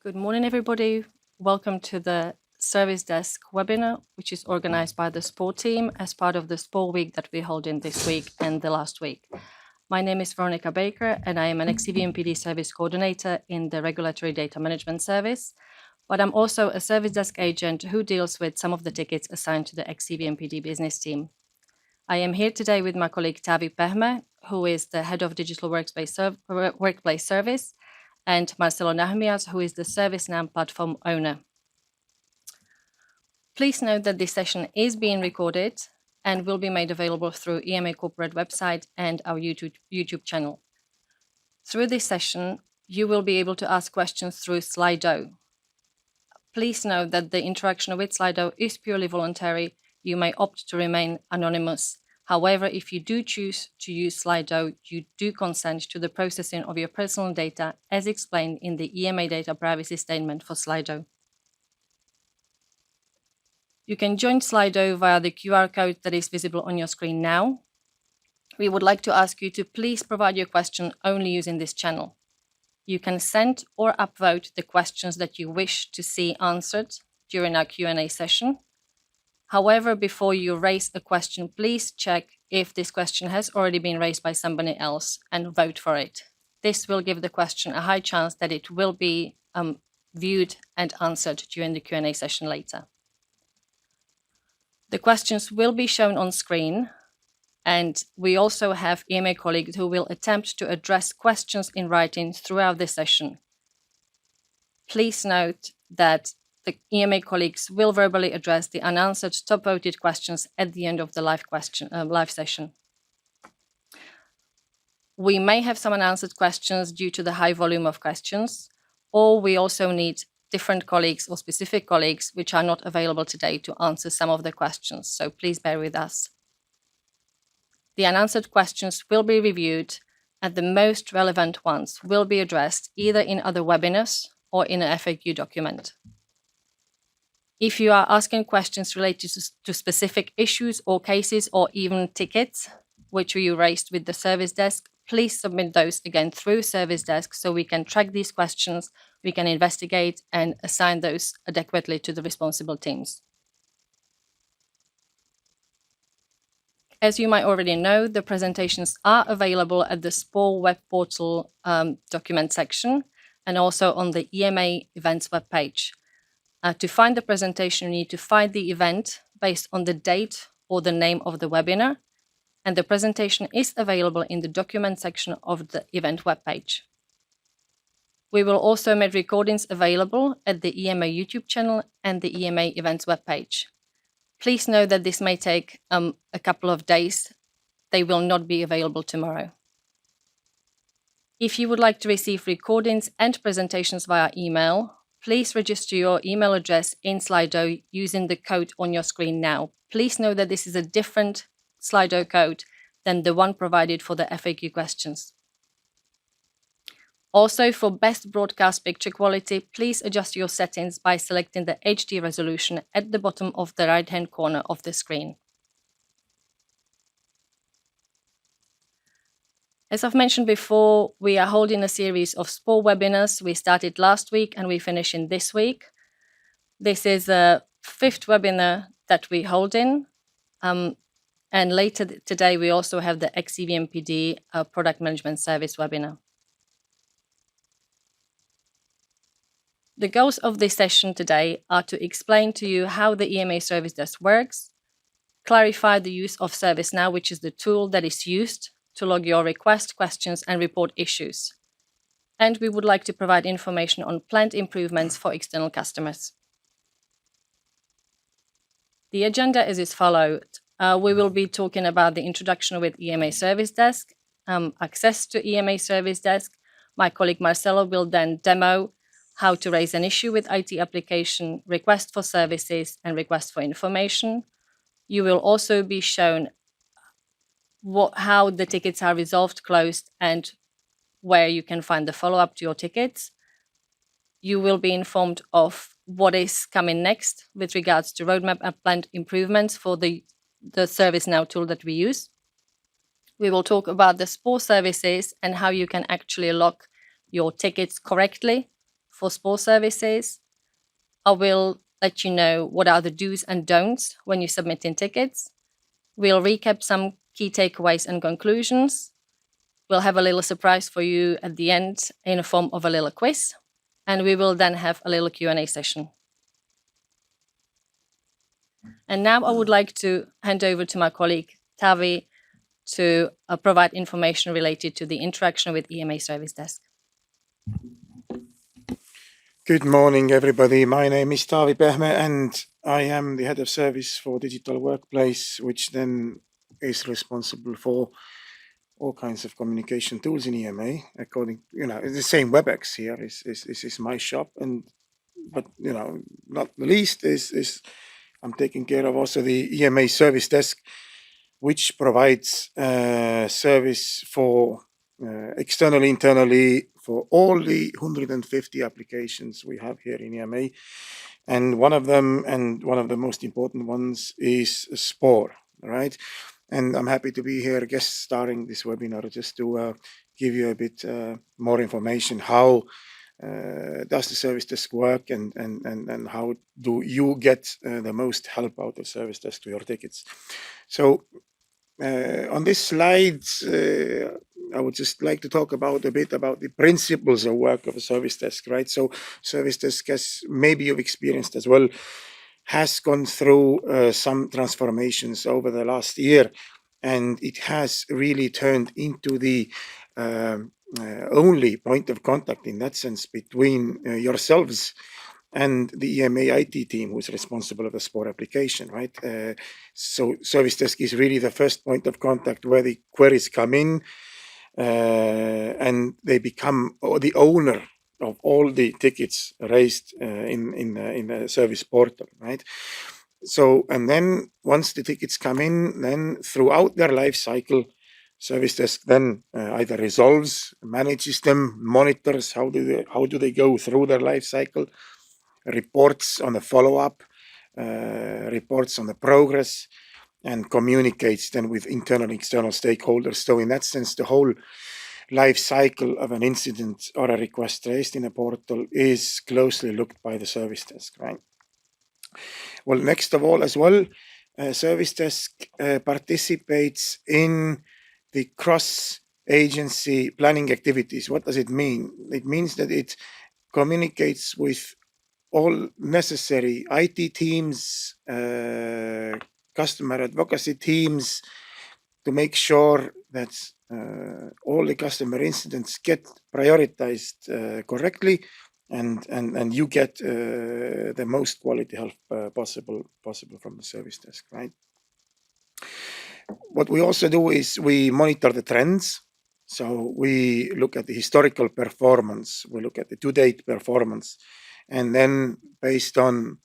Good morning, everybody. Welcome to the Service Desk webinar, which is organized by the SPOR team as part of the SPOR week that we're holding this week and the last week. My name is Veronica Baker, and I am an XEVMPD service coordinator in the Regulatory Data Management Service, but I'm also a service desk agent who deals with some of the tickets assigned to the XEVMPD business team. I am here today with my colleague Tavi Pehme, who is the head of Digital Workplace Service, and Marcelo Nahmias, who is the ServiceNow platform owner. Please note that this session is being recorded and will be made available through EMA corporate website and our YouTube channel. Through this session, you will be able to ask questions through Slido. Please note that the interaction with Slido is purely voluntary. You may opt to remain anonymous. However, if you do choose to use Slido, you do consent to the processing of your personal data as explained in the EMA data privacy statement for Slido. You can join Slido via the QR code that is visible on your screen now. We would like to ask you to please provide your question only using this channel. You can send or upvote the questions that you wish to see answered during our Q&A session. However, before you raise a question, please check if this question has already been raised by somebody else and vote for it. This will give the question a high chance that it will be viewed and answered during the Q&A session later. The questions will be shown on screen, and we also have EMA colleagues who will attempt to address questions in writing throughout the session. Please note that the EMA colleagues will verbally address the unanswered top voted questions at the end of the live session. We may have some unanswered questions due to the high volume of questions, or we also need different colleagues or specific colleagues which are not available today to answer some of the questions, so please bear with us. The unanswered questions will be reviewed, and the most relevant ones will be addressed either in other webinars or in an FAQ document. If you are asking questions related to specific issues or cases or even tickets, which you raised with the service desk, please submit those again through service desk so we can track these questions, we can investigate and assign those adequately to the responsible teams. As you might already know, the presentations are available at the SPOR web portal document section and also on the EMA events webpage. To find the presentation, you need to find the event based on the date or the name of the webinar, and the presentation is available in the document section of the event webpage. We will also make recordings available at the EMA YouTube channel and the EMA events webpage. Please know that this may take a couple of days. They will not be available tomorrow. If you would like to receive recordings and presentations via email, please register your email address in Slido using the code on your screen now. Please know that this is a different Slido code than the one provided for the FAQ questions. Also, for best broadcast picture quality, please adjust your settings by selecting the HD resolution at the bottom of the right-hand corner of the screen. As I've mentioned before, we are holding a series of SPOR webinars. We started last week and we're finishing this week. This is a 5th webinar that we're holding. And later today, we also have the XEVMPD Product Management Service webinar. The goals of this session today are to explain to you how the EMA Service Desk works, clarify the use of ServiceNow, which is the tool that is used to log your requests, questions, and report issues. And we would like to provide information on planned improvements for external customers. The agenda is as follows. We will be talking about the introduction with EMA Service Desk, access to EMA Service Desk. My colleague Marcelo will then demo how to raise an issue with IT application, request for services, and request for information. You will also be shown how the tickets are resolved, closed, and where you can find the follow-up to your tickets. You will be informed of what is coming next with regards to roadmap and planned improvements for the ServiceNow tool that we use. We will talk about the SPOR services and how you can actually log your tickets correctly for SPOR services. I will let you know what are the do's and don'ts when you're submitting tickets. We'll recap some key takeaways and conclusions. We'll have a little surprise for you at the end in the form of a little quiz, and we will then have a little Q&A session. And now I would like to hand over to my colleague Tavi to provide information related to the interaction with EMA Service Desk. Good morning, everybody. My name is Taavi Pehme, and I am the head of service for Digital Workplace, which then is responsible for all kinds of communication tools in EMA. According, the same WebEx here is my shop, but not the least is I'm taking care of also the EMA Service Desk, which provides service for externally, internally, for all the 150 applications we have here in EMA. And one of them, and one of the most important ones, is SPOR, right? And I'm happy to be here guest starring this webinar just to give you a bit more information. How does the service desk work, and how do you get the most help out of service desk to your tickets? So on this slide, I would just like to talk a bit about the principles of work of a service desk, right? So service desk, as maybe you've experienced as well, has gone through some transformations over the last year, and it has really turned into the only point of contact in that sense between yourselves and the EMA IT team who is responsible of the SPOR application, right? So service desk is really the first point of contact where the queries come in and they become the owner of all the tickets raised in the service portal, right? So, and then once the tickets come in, then throughout their life cycle, service desk then either resolves, manages them, monitors how do they go through their life cycle, reports on the follow-up, reports on the progress, and communicates then with internal and external stakeholders. So in that sense, the whole life cycle of an incident or a request raised in a portal is closely looked by the service desk, right? Well, next of all as well, service desk participates in the cross-agency planning activities. What does it mean? It means that it communicates with all necessary IT teams, customer advocacy teams, to make sure that all the customer incidents get prioritized correctly, and you get the most quality help possible from the service desk, right? What we also do is we monitor the trends. So we look at the historical performance, we look at the to-date performance, and then based on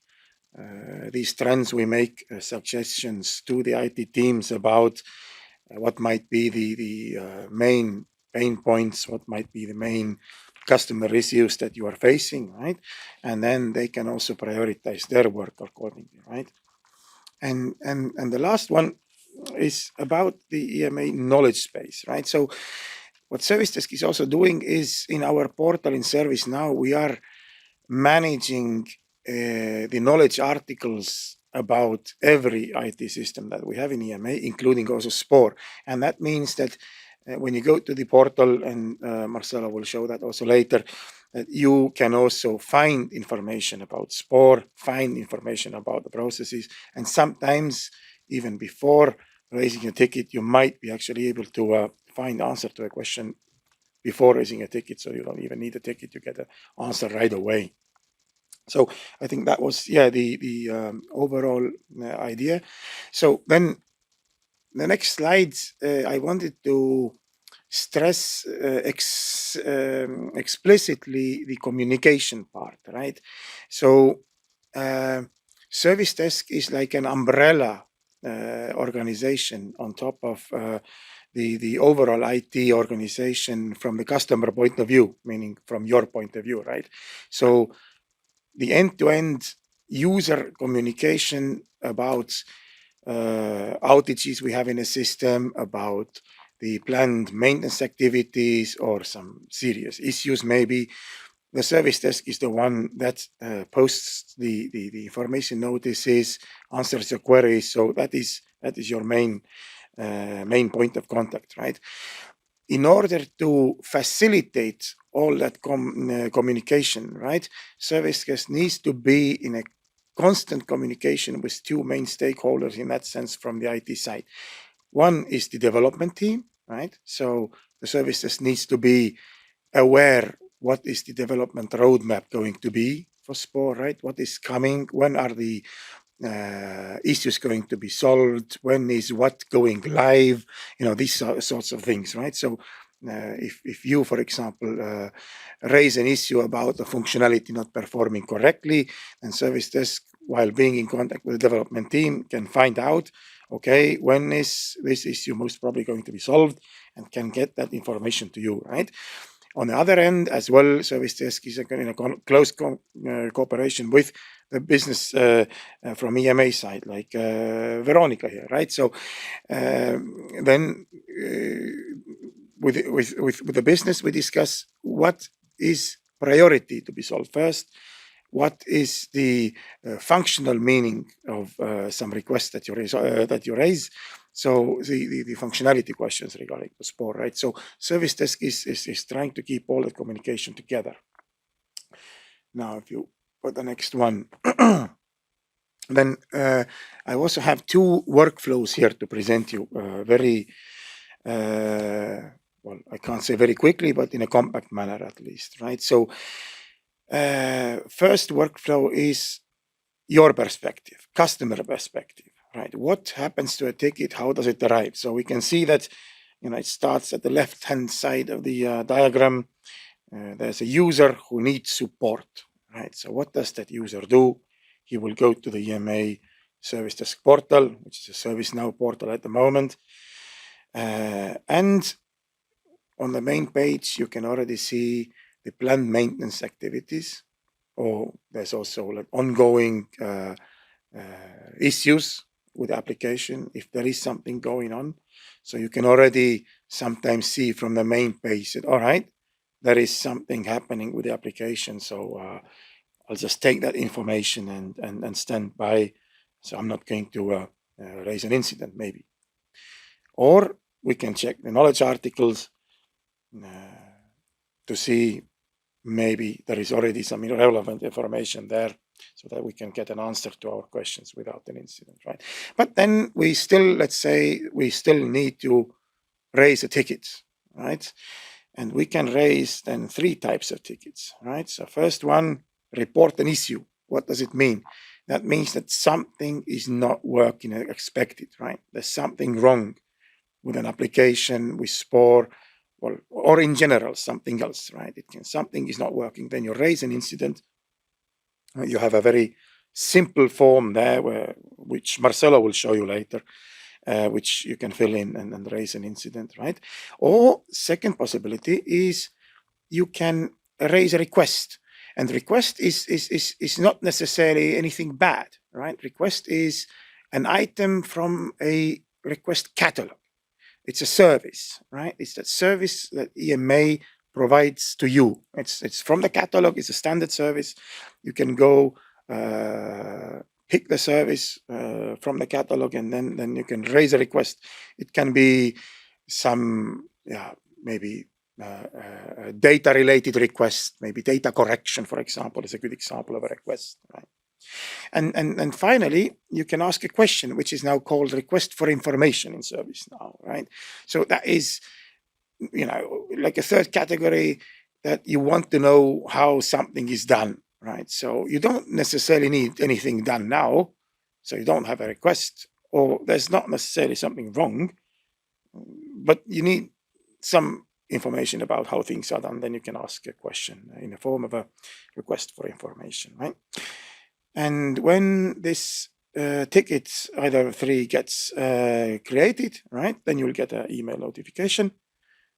these trends, we make suggestions to the IT teams about what might be the main pain points, what might be the main customer issues that you are facing, right? And then they can also prioritize their work accordingly, right? And the last one is about the EMA knowledge space, right? So what Service Desk is also doing is in our portal in Service Now, we are managing the knowledge articles about every IT system that we have in EMA, including also SPOR. And that means that when you go to the portal, and Marcela will show that also later, that you can also find information about SPOR, find information about the processes, and sometimes even before raising a ticket, you might be actually able to find answer to a question before raising a ticket, so you don't even need a ticket, you get an answer right away. So I think that was, the overall idea. So then the next slides, I wanted to stress explicitly the communication part, right? So Service Desk is like an umbrella organization on top of the overall IT organization from the customer point of view, meaning from your point of view, right? So the end-to-end user communication about outages we have in a system, about the planned maintenance activities or some serious issues maybe, the service desk is the one that posts the information notices, answers your queries. So that is your main point of contact, right? In order to facilitate all that communication, right, service desk needs to be in a constant communication with two main stakeholders in that sense from the IT side. One is the development team, right? So the service desk needs to be aware what is the development roadmap going to be for SPOR, right? What is coming? When are the issues going to be solved? When is what going live? These sorts of things, right? So if you, for example, raise an issue about a functionality not performing correctly, and service desk, while being in contact with the development team, can find out, okay, when is this issue most probably going to be solved, and can get that information to you, right? On the other end as well, service desk is in a close cooperation with the business from EMA side, like Veronica here, right? So then with the business, we discuss what is priority to be solved first, what is the functional meaning of some requests that you raise. So the functionality questions regarding the SPOR, right? So service desk is trying to keep all the communication together. Now, if you put the next one, then I also have two workflows here to present you very, well, I can't say very quickly, but in a compact manner at least, right? So first workflow is your perspective, customer perspective, right? What happens to a ticket? How does it arrive? So we can see that, it starts at the left-hand side of the diagram. There's a user who needs support, right? So what does that user do? He will go to the EMA Service Desk portal, which is a ServiceNow portal at the moment. And on the main page, you can already see the planned maintenance activities, or there's also like ongoing issues with the application if there is something going on. So you can already sometimes see from the main page that, all right, there is something happening with the application. So I'll just take that information and stand by. So I'm not going to raise an incident, maybe. Or we can check the knowledge articles to see maybe there is already some irrelevant information there so that we can get an answer to our questions without an incident, right? But then we still, let's say, we still need to raise a ticket, right? And we can raise then three types of tickets, right? So first one, report an issue. What does it mean? That means that something is not working as expected, right? There's something wrong with an application, with SPOR, or in general, something else, right? Something is not working. Then you raise an incident. You have a very simple form there, which Marcelo will show you later, which you can fill in and raise an incident, right? Or second possibility is you can raise a request. And request is not necessarily anything bad, right? Request is an item from a request catalog. It's a service, right? It's that service that EMA provides to you. It's from the catalog. It's a standard service. You can go pick the service from the catalog, and then you can raise a request. It can be some, maybe data-related request, maybe data correction, for example, is a good example of a request, right? And finally, you can ask a question, which is now called request for information in ServiceNow, right? So that is, like a third category that you want to know how something is done, right? So you don't necessarily need anything done now, so you don't have a request, or there's not necessarily something wrong, but you need some information about how things are done. Then you can ask a question in the form of a request for information, right? And when this ticket, either three, gets created, right, then you'll get an email notification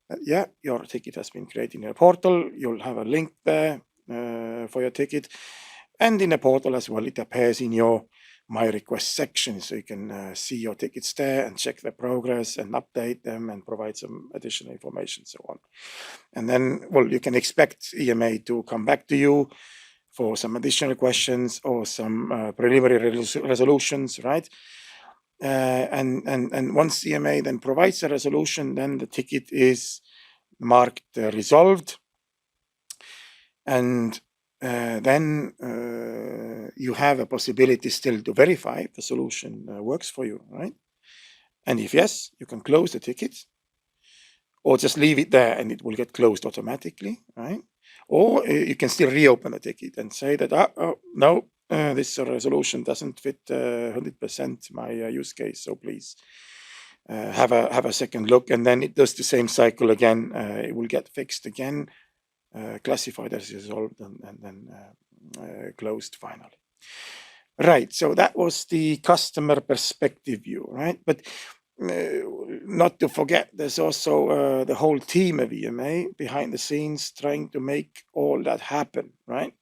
that, your ticket has been created in a portal. You'll have a link there for your ticket. And in the portal as well, it appears in your my request section, so you can see your tickets there and check the progress and update them and provide some additional information, so on. And then, well, you can expect EMA to come back to you for some additional questions or some preliminary resolutions, right? And once EMA then provides a resolution, then the ticket is marked resolved, and then you have a possibility still to verify if the solution works for you, right? And if yes, you can close the ticket, or just leave it there and it will get closed automatically, right? Or you can still reopen the ticket and say that, no, this resolution doesn't fit 100% my use case, so please have a second look, and then it does the same cycle again. It will get fixed again, classified as resolved, and then closed finally. Right, so that was the customer perspective view, right? But not to forget, there's also the whole team of EMA behind the scenes trying to make all that happen, right?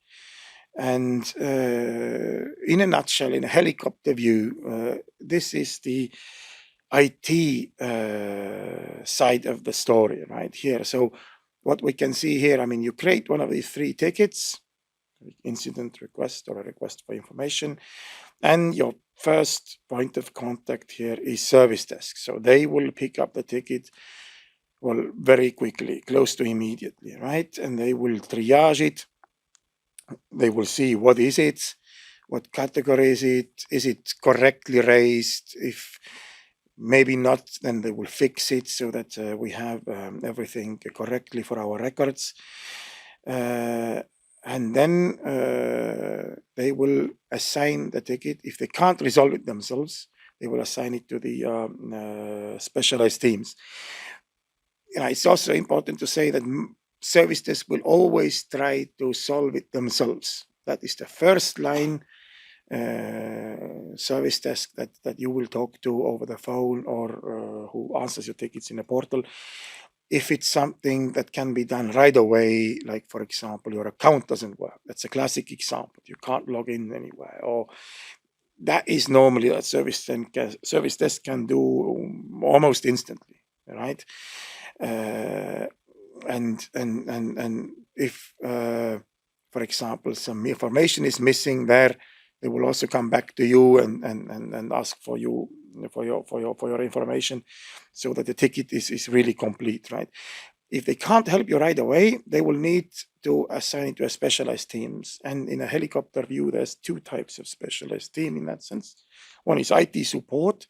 And in a nutshell, in a helicopter view, this is the IT side of the story right here. So what we can see here, I mean, you create one of these 3 tickets, incident request or a request for information, and your first point of contact here is service desk. So they will pick up the ticket, well, very quickly, close to immediately, right? And they will triage it. They will see what is it, what category is it correctly raised? If maybe not, then they will fix it so that we have everything correctly for our records. And then they will assign the ticket. If they can't resolve it themselves, they will assign it to the specialized teams. It's also important to say that service desk will always try to solve it themselves. That is the first line service desk that you will talk to over the phone, or who answers your tickets in a portal. If it's something that can be done right away, like for example, your account doesn't work. That's a classic example. You can't log in anywhere, or that is normally a service desk can do almost instantly, right? And if, for example, some information is missing there, they will also come back to you and ask for your information, so that the ticket is really complete, right? If they can't help you right away, they will need to assign it to a specialized teams. And in a helicopter view, there's 2 types of specialized team in that sense. One is IT support.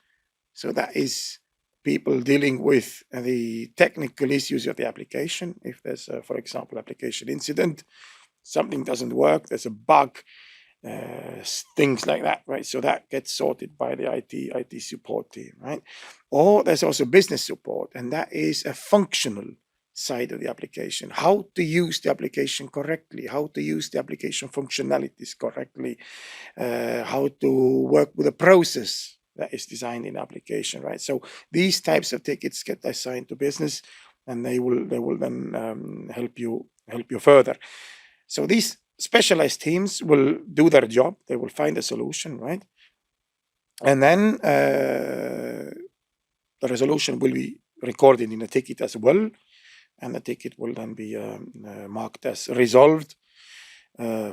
So that is people dealing with the technical issues of the application. If there's, for example, application incident, something doesn't work, there's a bug, things like that, right? So that gets sorted by the IT support team, right? Or there's also business support, and that is a functional side of the application. How to use the application correctly, how to use the application functionalities correctly, how to work with a process that is designed in application, right? So these types of tickets get assigned to business, and they will then help you further. So these specialized teams will do their job. They will find a solution, right? And then the resolution will be recorded in a ticket as well, and the ticket will then be marked as resolved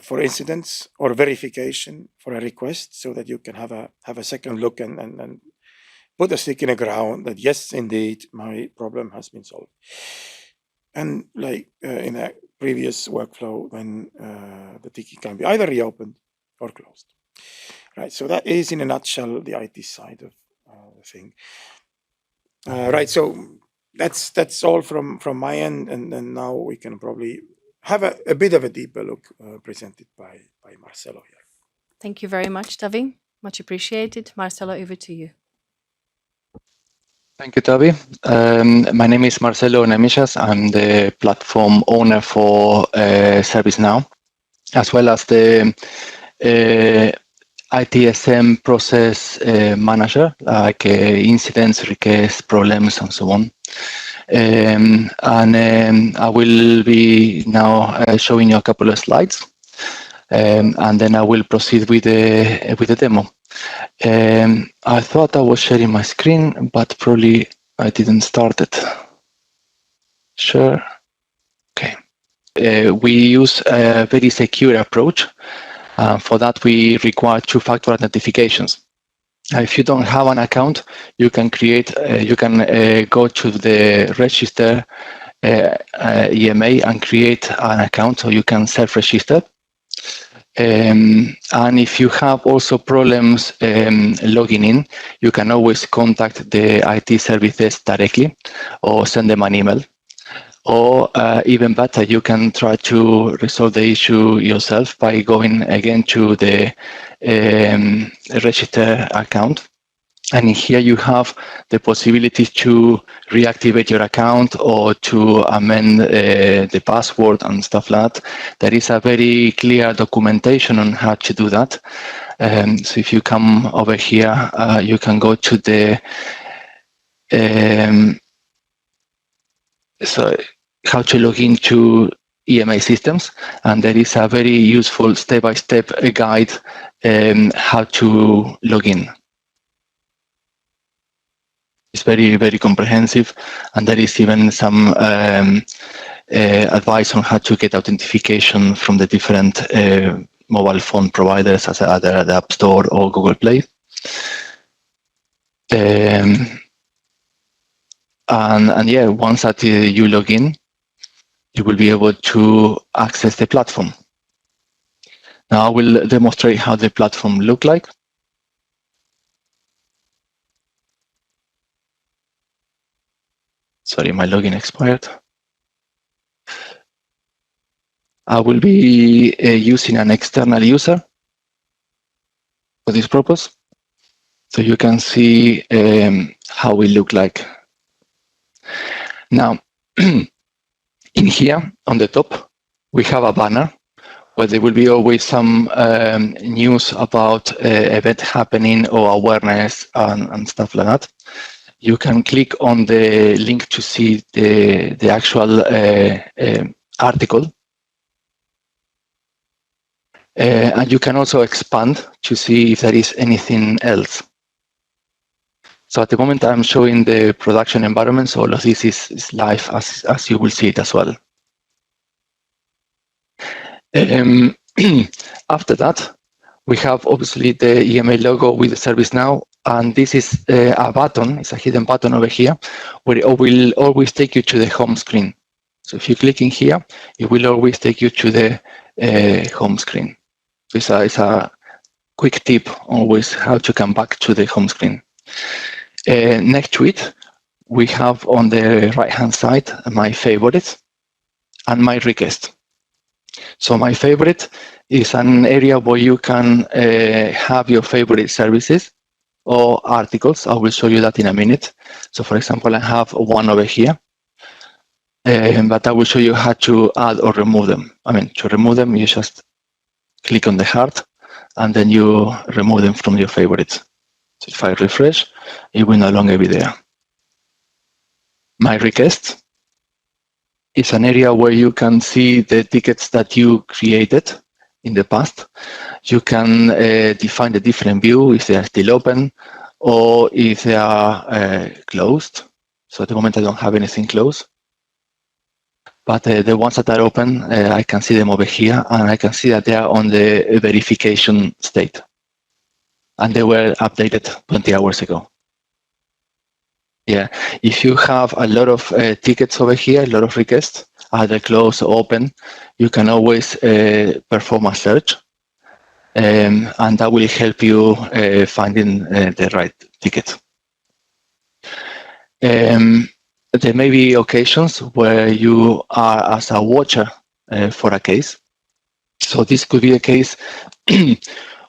for incidents or verification for a request, so that you can have a second look and put a stick in the ground that yes, indeed, my problem has been solved. And like in a previous workflow, then the ticket can be either reopened or closed, right? So that is, in a nutshell, the IT side of the thing. Right, so that's all from my end, and then now we can probably have a bit of a deeper look presented by Marcelo here. Thank you very much, Tavi. Much appreciated. Marcelo, over to you. Thank you, Tavi. My name is Marcelo Nemishas. I'm the platform owner for ServiceNow, as well as the ITSM process manager, like incidents, requests, problems, and so on. And I will be now showing you a couple of slides, and then I will proceed with the demo. I thought I was sharing my screen, but probably I didn't start it. Sure. Okay. We use a very secure approach. For that, we require two-factor authentications. If you don't have an account, you can create. You can go to the register EMA and create an account, so you can self-register. And if you have also problems logging in, you can always contact the IT services directly or send them an email. Or even better, you can try to resolve the issue yourself by going again to the register account. And here you have the possibility to reactivate your account or to amend the password and stuff like that. There is a very clear documentation on how to do that. So if you come over here, you can go to the how to log into EMA systems, and there is a very useful step-by-step guide how to log in. It's very, very comprehensive, and there is even some advice on how to get authentication from the different mobile phone providers, as either the App Store or Google Play. And yeah, once that you log in, you will be able to access the platform. Now I will demonstrate how the platform looks like. Sorry, my login expired. I will be using an external user for this purpose. So you can see how we look like. Now, in here on the top, we have a banner where there will be always some news about event happening or awareness and stuff like that. You can click on the link to see the actual article. And you can also expand to see if there is anything else. So at the moment, I'm showing the production environment, so all of this is live as you will see it as well. After that, we have obviously the EMA logo with the ServiceNow, and this is a button, it's a hidden button over here, where it will always take you to the home screen. So if you click in here, it will always take you to the home screen. So it's a quick tip always how to come back to the home screen. Next to it, we have on the right-hand side my favorites and my request. So my favorite is an area where you can have your favorite services or articles. I will show you that in a minute. So for example, I have one over here, but I will show you how to add or remove them. I mean, to remove them, you just click on the heart and then you remove them from your favorites. So if I refresh, it will no longer be there. My request is an area where you can see the tickets that you created in the past. You can define the different view if they are still open or if they are closed. So at the moment, I don't have anything closed. But the ones that are open, I can see them over here, and I can see that they are on the verification state. And they were updated 20 hours ago. Yeah, if you have a lot of tickets over here, a lot of requests, either closed or open, you can always perform a search, and that will help you finding the right ticket. There may be occasions where you are as a watcher for a case. So this could be a case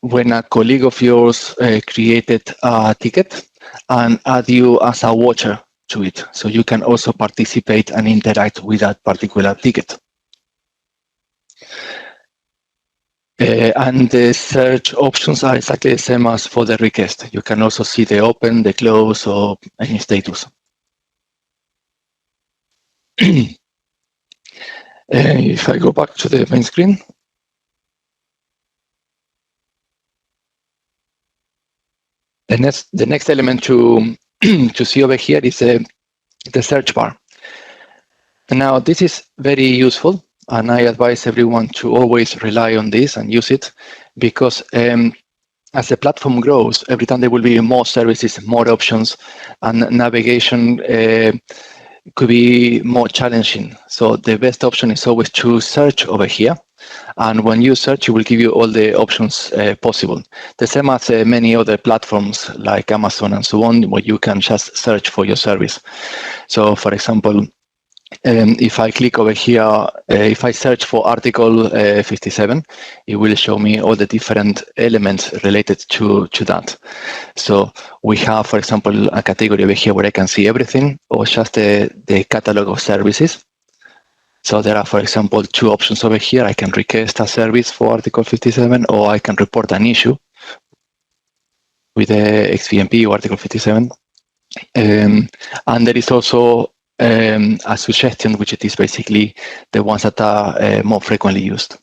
when a colleague of yours created a ticket and add you as a watcher to it. So you can also participate and interact with that particular ticket. And the search options are exactly the same as for the request. You can also see the open, the close, or any status. If I go back to the main screen, The next element to to see over here is the search bar. And now this is very useful, and I advise everyone to always rely on this and use it, because as the platform grows, every time there will be more services, more options, and navigation could be more challenging. So the best option is always to search over here. And when you search, it will give you all the options possible. The same as many other platforms like Amazon and so on, where you can just search for your service. So for example, if I click over here, if I search for article 57, it will show me all the different elements related to that. So we have, for example, a category over here where I can see everything, or just the catalog of services. So there are, for example, two options over here. I can request a service for article 57, or I can report an issue with the XVMP or article 57. And there is also a suggestion, which it is basically the ones that are more frequently used.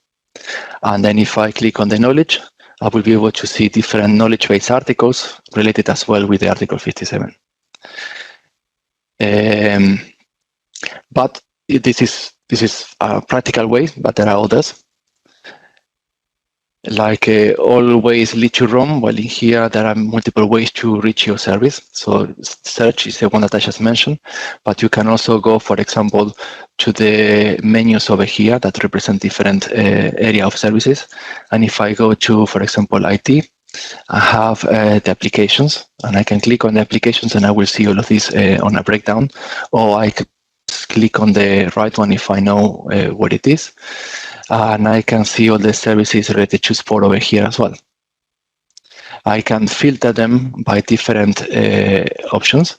And then if I click on the knowledge, I will be able to see different knowledge-based articles related as well with the article 57. But this is a practical way, but there are others. Like always lead to Rome, well, in here there are multiple ways to reach your service. So search is the one that I just mentioned, but you can also go, for example, to the menus over here that represent different area of services. And if I go to, for example, IT, I have the applications, and I can click on the applications and I will see all of this on a breakdown, or I could click on the right one if I know what it is. And I can see all the services related to SPOR over here as well. I can filter them by different options.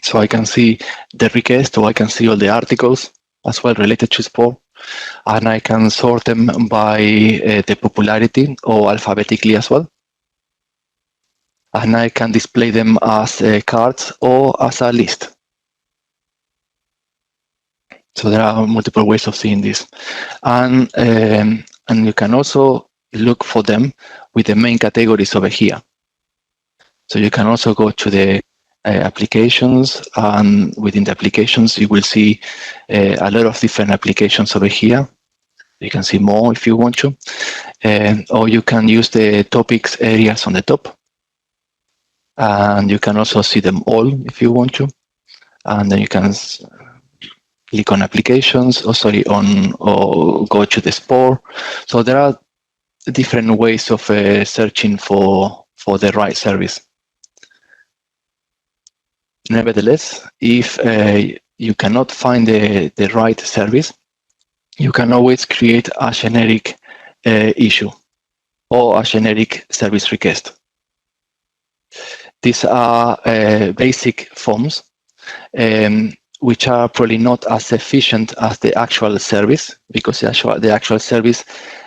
So I can see the request, or I can see all the articles as well related to SPOR. And I can sort them by the popularity or alphabetically as well. And I can display them as cards or as a list. So there are multiple ways of seeing this. And you can also look for them with the main categories over here. So you can also go to the applications, and within the applications, you will see a lot of different applications over here. You can see more if you want to. Or you can use the topics areas on the top. And you can also see them all if you want to. And then you can click on applications, or go to the SPOR. So there are different ways of searching for the right service. Nevertheless, if you cannot find the right service, you can always create a generic issue or a generic service request. These are basic forms which are probably not as efficient as the actual service, because the actual service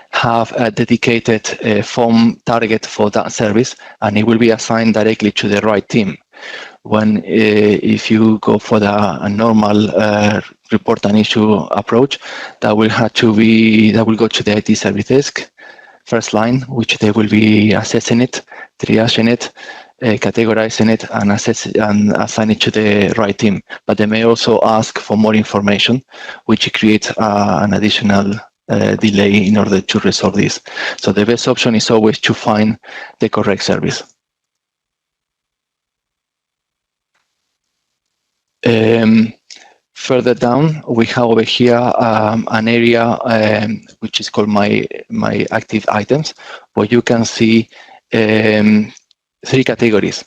have a dedicated form target for that service, and it will be assigned directly to the right team. When if you go for a normal report an issue approach, that will go to the IT service desk, first line, which they will be assessing it, triaging it, categorizing it, and assign it to the right team. But they may also ask for more information, which creates an additional delay in order to resolve this. So the best option is always to find the correct service. Further down, we have over here an area which is called my active items, where you can see three categories: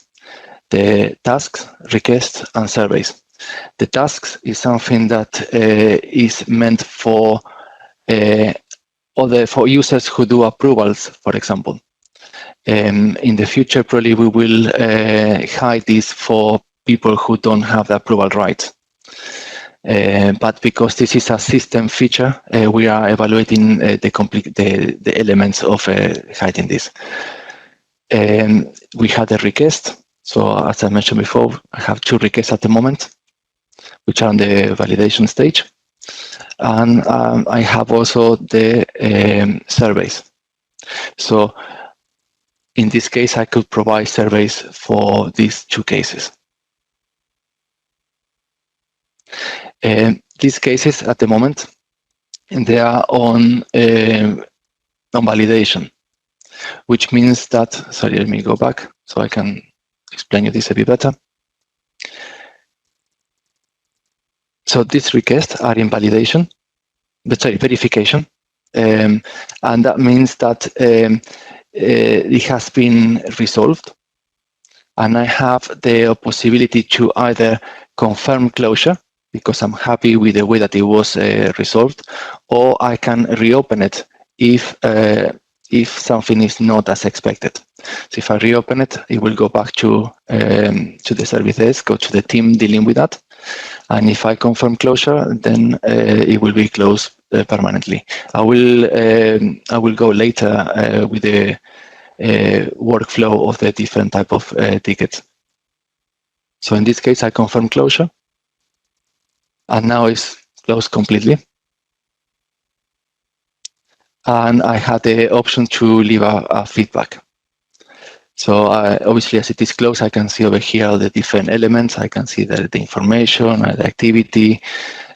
the tasks, requests, and surveys. The tasks is something that is meant for users who do approvals, for example. In the future, probably we will hide this for people who don't have the approval rights. But because this is a system feature, we are evaluating the elements of hiding this. We have the request. So as I mentioned before, I have two requests at the moment, which are on the validation stage. And I have also the surveys. So in this case, I could provide surveys for these two cases. These cases at the moment, they are on validation, which means that, sorry, let me go back so I can explain you this a bit better. So these requests are in validation, but sorry, verification. And that means that it has been resolved. And I have the possibility to either confirm closure, because I'm happy with the way that it was resolved, or I can reopen it if something is not as expected. So if I reopen it, it will go back to the service desk, go to the team dealing with that. And if I confirm closure, then it will be closed permanently. I will go later with the workflow of the different type of tickets. So in this case, I confirm closure, and now it's closed completely. And I had the option to leave a feedback. So obviously, as it is closed, I can see over here the different elements. I can see the information, the activity,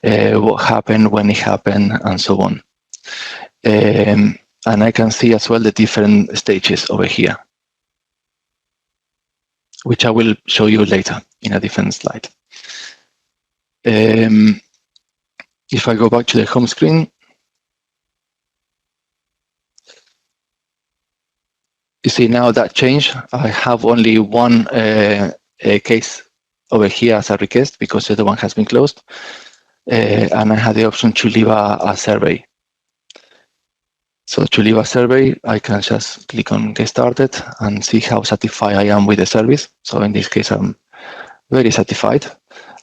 what happened, when it happened, and so on. And I can see as well the different stages over here, which I will show you later in a different slide. If I go back to the home screen, you see now that change. I have only one case over here as a request because the other one has been closed. And I had the option to leave a survey. So to leave a survey, I can just click on Get Started and see how satisfied I am with the service. So in this case, I'm very satisfied.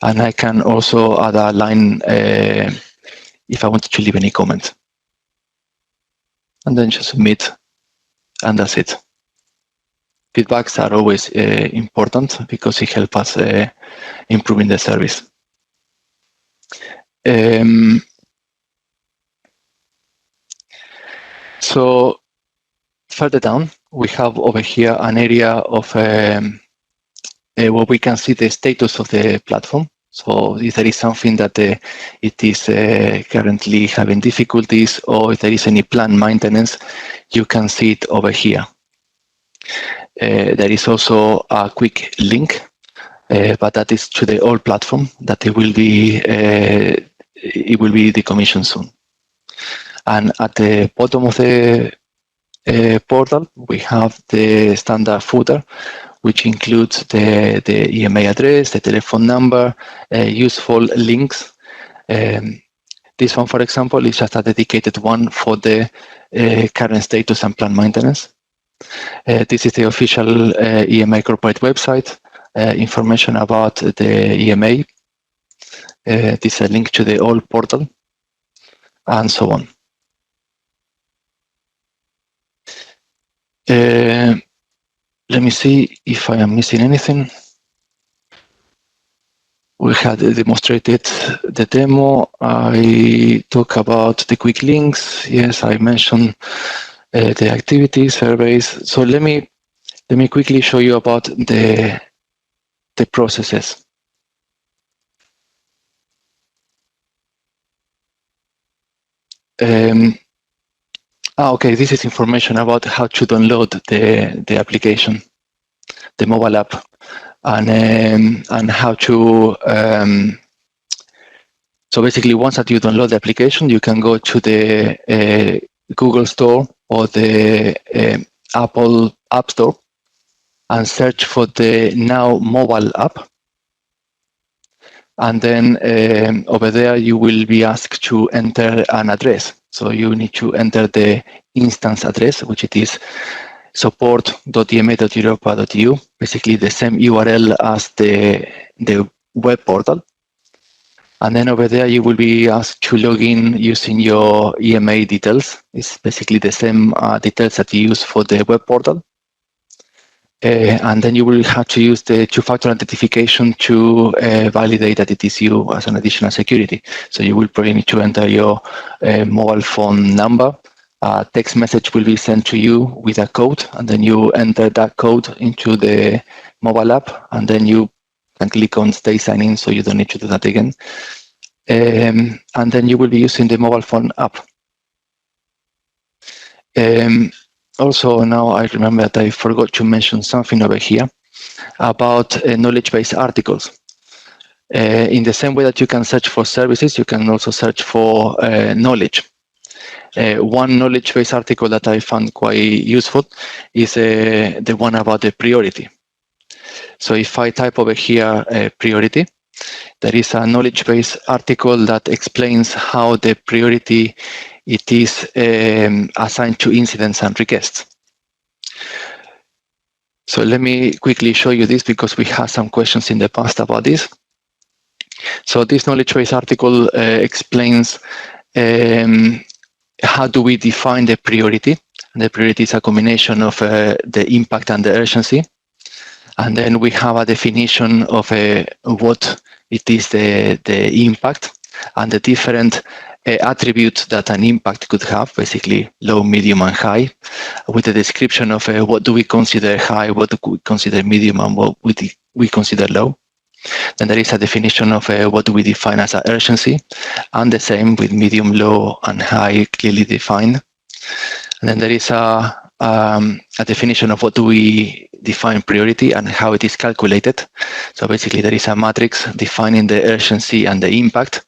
And I can also add a line if I wanted to leave any comment. And then just submit, and that's it. Feedbacks are always important because it helps us improving the service. So further down, we have over here an area of where we can see the status of the platform. So if there is something that it is currently having difficulties, or if there is any planned maintenance, you can see it over here. There is also a quick link, but that is to the old platform that it will be decommissioned soon. And at the bottom of the portal, we have the standard footer, which includes the EMA address, the telephone number, useful links. This one, for example, is just a dedicated one for the current status and planned maintenance. This is the official EMA corporate website, information about the EMA. This is a link to the old portal, and so on. Let me see if I am missing anything. We had demonstrated the demo. I talk about the quick links. Yes, I mentioned the activities, surveys. So let me quickly show you about the processes. Okay, this is information about how to download the application, the mobile app, and how to. So basically, once that you download the application, you can go to the Google Store or the Apple App Store and search for the Now mobile app. And then over there, you will be asked to enter an address. So you need to enter the instance address, which it is support.ema.europa.eu, basically the same URL as the web portal. And then over there, you will be asked to log in using your EMA details. It's basically the same details that you use for the web portal. And then you will have to use the two-factor authentication to validate that it is you as an additional security. So you will probably need to enter your mobile phone number a text message will be sent to you with a code, and then you enter that code into the mobile app, and then you can click on Stay Sign In, so you don't need to do that again. And then you will be using the mobile phone app. Also, now I remember that I forgot to mention something over here about knowledge-based articles. In the same way that you can search for services, you can also search for knowledge. One knowledge-based article that I found quite useful is the one about the priority. So if I type over here priority, there is a knowledge-based article that explains how the priority it is assigned to incidents and requests. So let me quickly show you this because we had some questions in the past about this. So this knowledge-based article explains how do we define the priority. The priority is a combination of the impact and the urgency. And then we have a definition of what it is the impact and the different attributes that an impact could have, basically low, medium, and high, with a description of what do we consider high, what do we consider medium, and what we consider low. Then there is a definition of what do we define as an urgency, and the same with medium, low, and high clearly defined. And then there is a definition of what do we define priority and how it is calculated. So basically there is a matrix defining the urgency and the impact,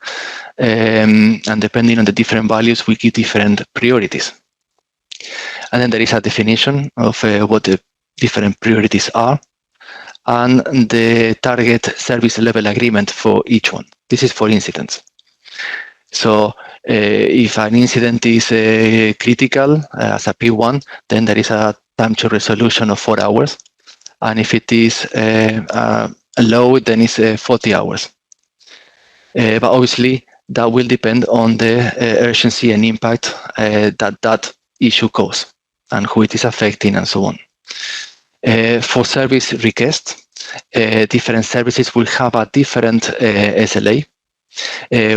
and depending on the different values we give different priorities. And then there is a definition of what the different priorities are and the target service level agreement for each one. This is for incidents. So if an incident is critical as a P1, then there is a time to resolution of 4 hours. And if it is low, then it's 40 hours. But obviously, that will depend on the urgency and impact that issue causes and who it is affecting and so on. For service requests, different services will have a different SLA.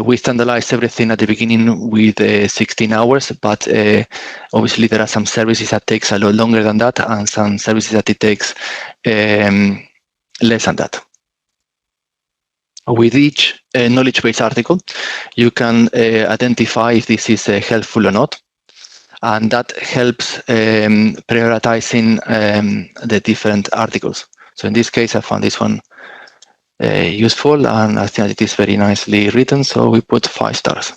We standardize everything at the beginning with 16 hours, but obviously there are some services that takes a lot longer than that and some services that it takes less than that. With each knowledge-based article, you can identify if this is helpful or not, and that helps prioritizing the different articles. So in this case, I found this one useful, and I think it is very nicely written, so we put 5 stars.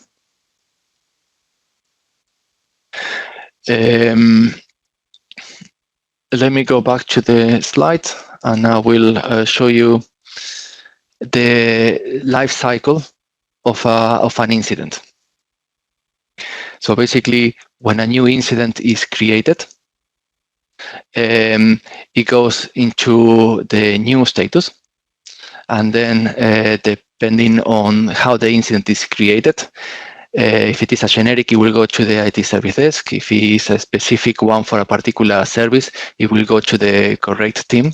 Let me go back to the slide, and I will show you the life cycle of an incident. So basically, when a new incident is created, it goes into the new status. And then depending on how the incident is created, if it is a generic, it will go to the IT service desk. If it is a specific one for a particular service, it will go to the correct team.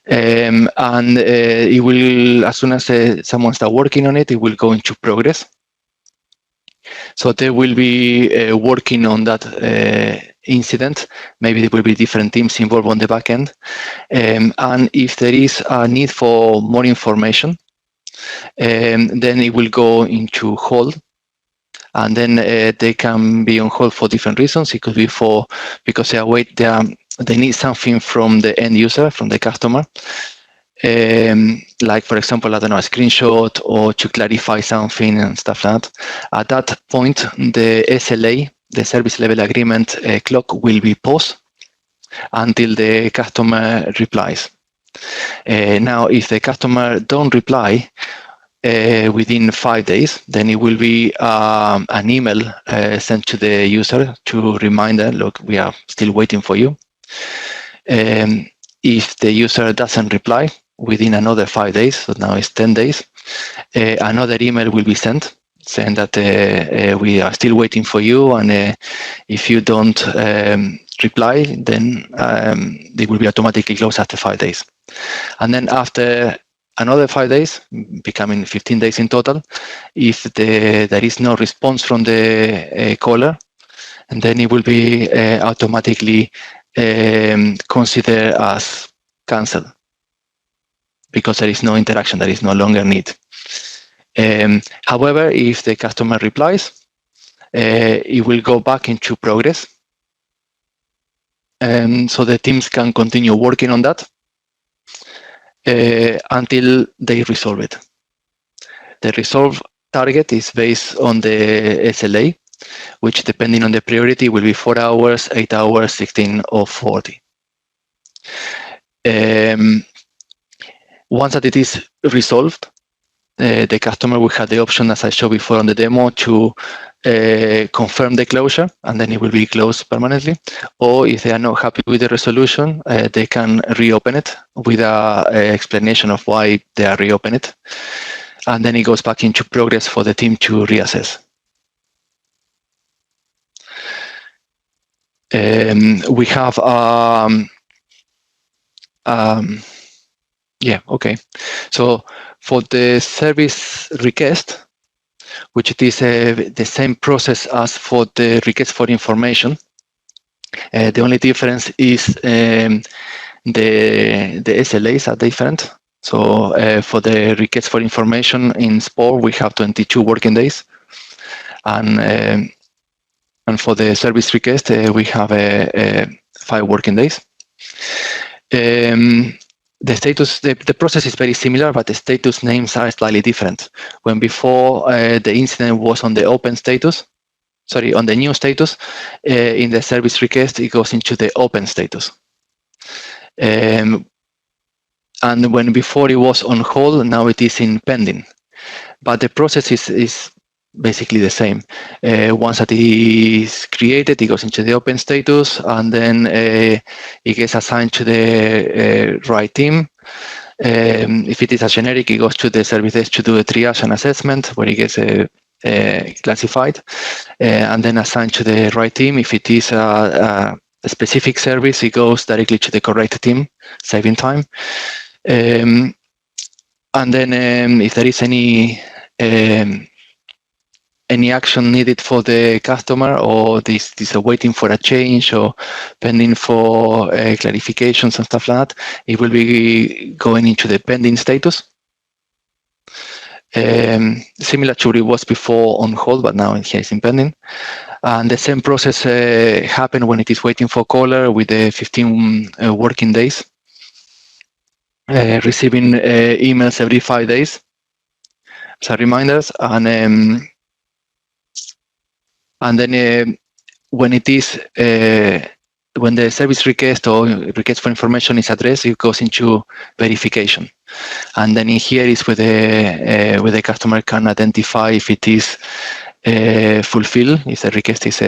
And it will, as soon as someone starts working on it, it will go into progress. So they will be working on that incident. Maybe there will be different teams involved on the back end. And if there is a need for more information, then it will go into hold. And then they can be on hold for different reasons. It could be because they need something from the end user, from the customer. Like, for example, I don't know, a screenshot or to clarify something and stuff like that. At that point, the SLA, the service level agreement clock will be paused until the customer replies. Now, if the customer don't reply within 5 days, then it will be an email sent to the user to remind them, look, we are still waiting for you. If the user doesn't reply within another 5 days, so now it's 10 days, another email will be sent saying that we are still waiting for you, and if you don't reply, then they will be automatically closed after 5 days. And then after another 5 days, becoming 15 days in total, if there is no response from the caller, and then it will be automatically considered as cancelled because there is no interaction, there is no longer need. However, if the customer replies, it will go back into progress. So the teams can continue working on that until they resolve it. The resolve target is based on the SLA, which depending on the priority will be 4 hours, 8 hours, 16 or 40. Once that it is resolved, the customer will have the option, as I showed before on the demo, to confirm the closure, and then it will be closed permanently. Or if they are not happy with the resolution, they can reopen it with an explanation of why they are reopen it. And then it goes back into progress for the team to reassess. We have yeah, okay. So for the service request, which it is the same process as for the request for information, the only difference is the SLAs are different. So for the request for information in SPOR, we have 22 working days, and for the service request, we have 5 working days. The status, the process is very similar, but the status names are slightly different. When before the incident was on the open status, sorry, on the new status, in the service request, it goes into the open status. And when before it was on hold, now it is in pending. But the process is basically the same. Once that it is created, it goes into the open status, and then it gets assigned to the right team. If it is a generic, it goes to the service desk to do a triage and assessment, where it gets classified, and then assigned to the right team. If it is a specific service, it goes directly to the correct team, saving time. And then if there is any action needed for the customer, or this waiting for a change or pending for clarifications and stuff like that, it will be going into the pending status. Similar to what it was before on hold, but now here it's in pending. And the same process happened when it is waiting for caller with the 15 working days, receiving emails every 5 days as reminders, and then when it is when the service request or request for information is addressed, it goes into verification, and then in here is where the customer can identify if it is fulfilled, if the request is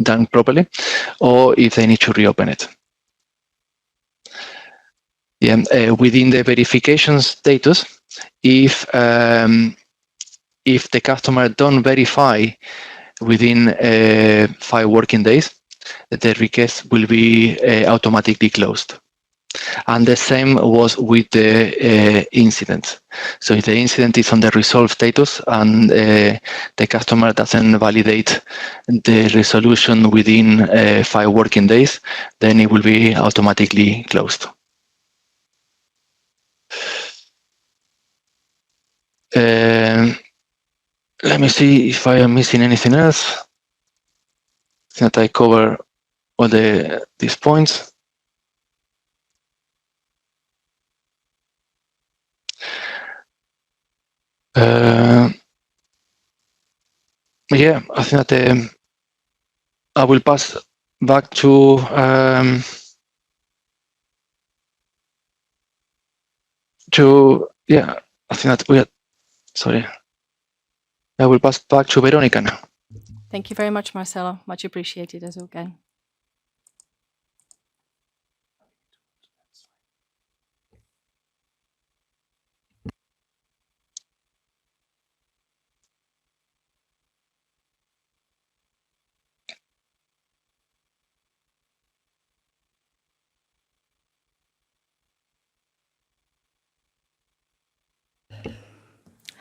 done properly, or if they need to reopen it. Yeah, within the verification status, if the customer don't verify within 5 working days, the request will be automatically closed. And the same was with the incident. So if the incident is on the resolve status and the customer doesn't validate the resolution within 5 working days, then it will be automatically closed. Let me see if I am missing anything else. I think that I cover all these points. Yeah, I think that I will pass back to yeah, I think that we are, sorry. I will pass back to Veronica now. Thank you very much, Marcelo. Much appreciated as well.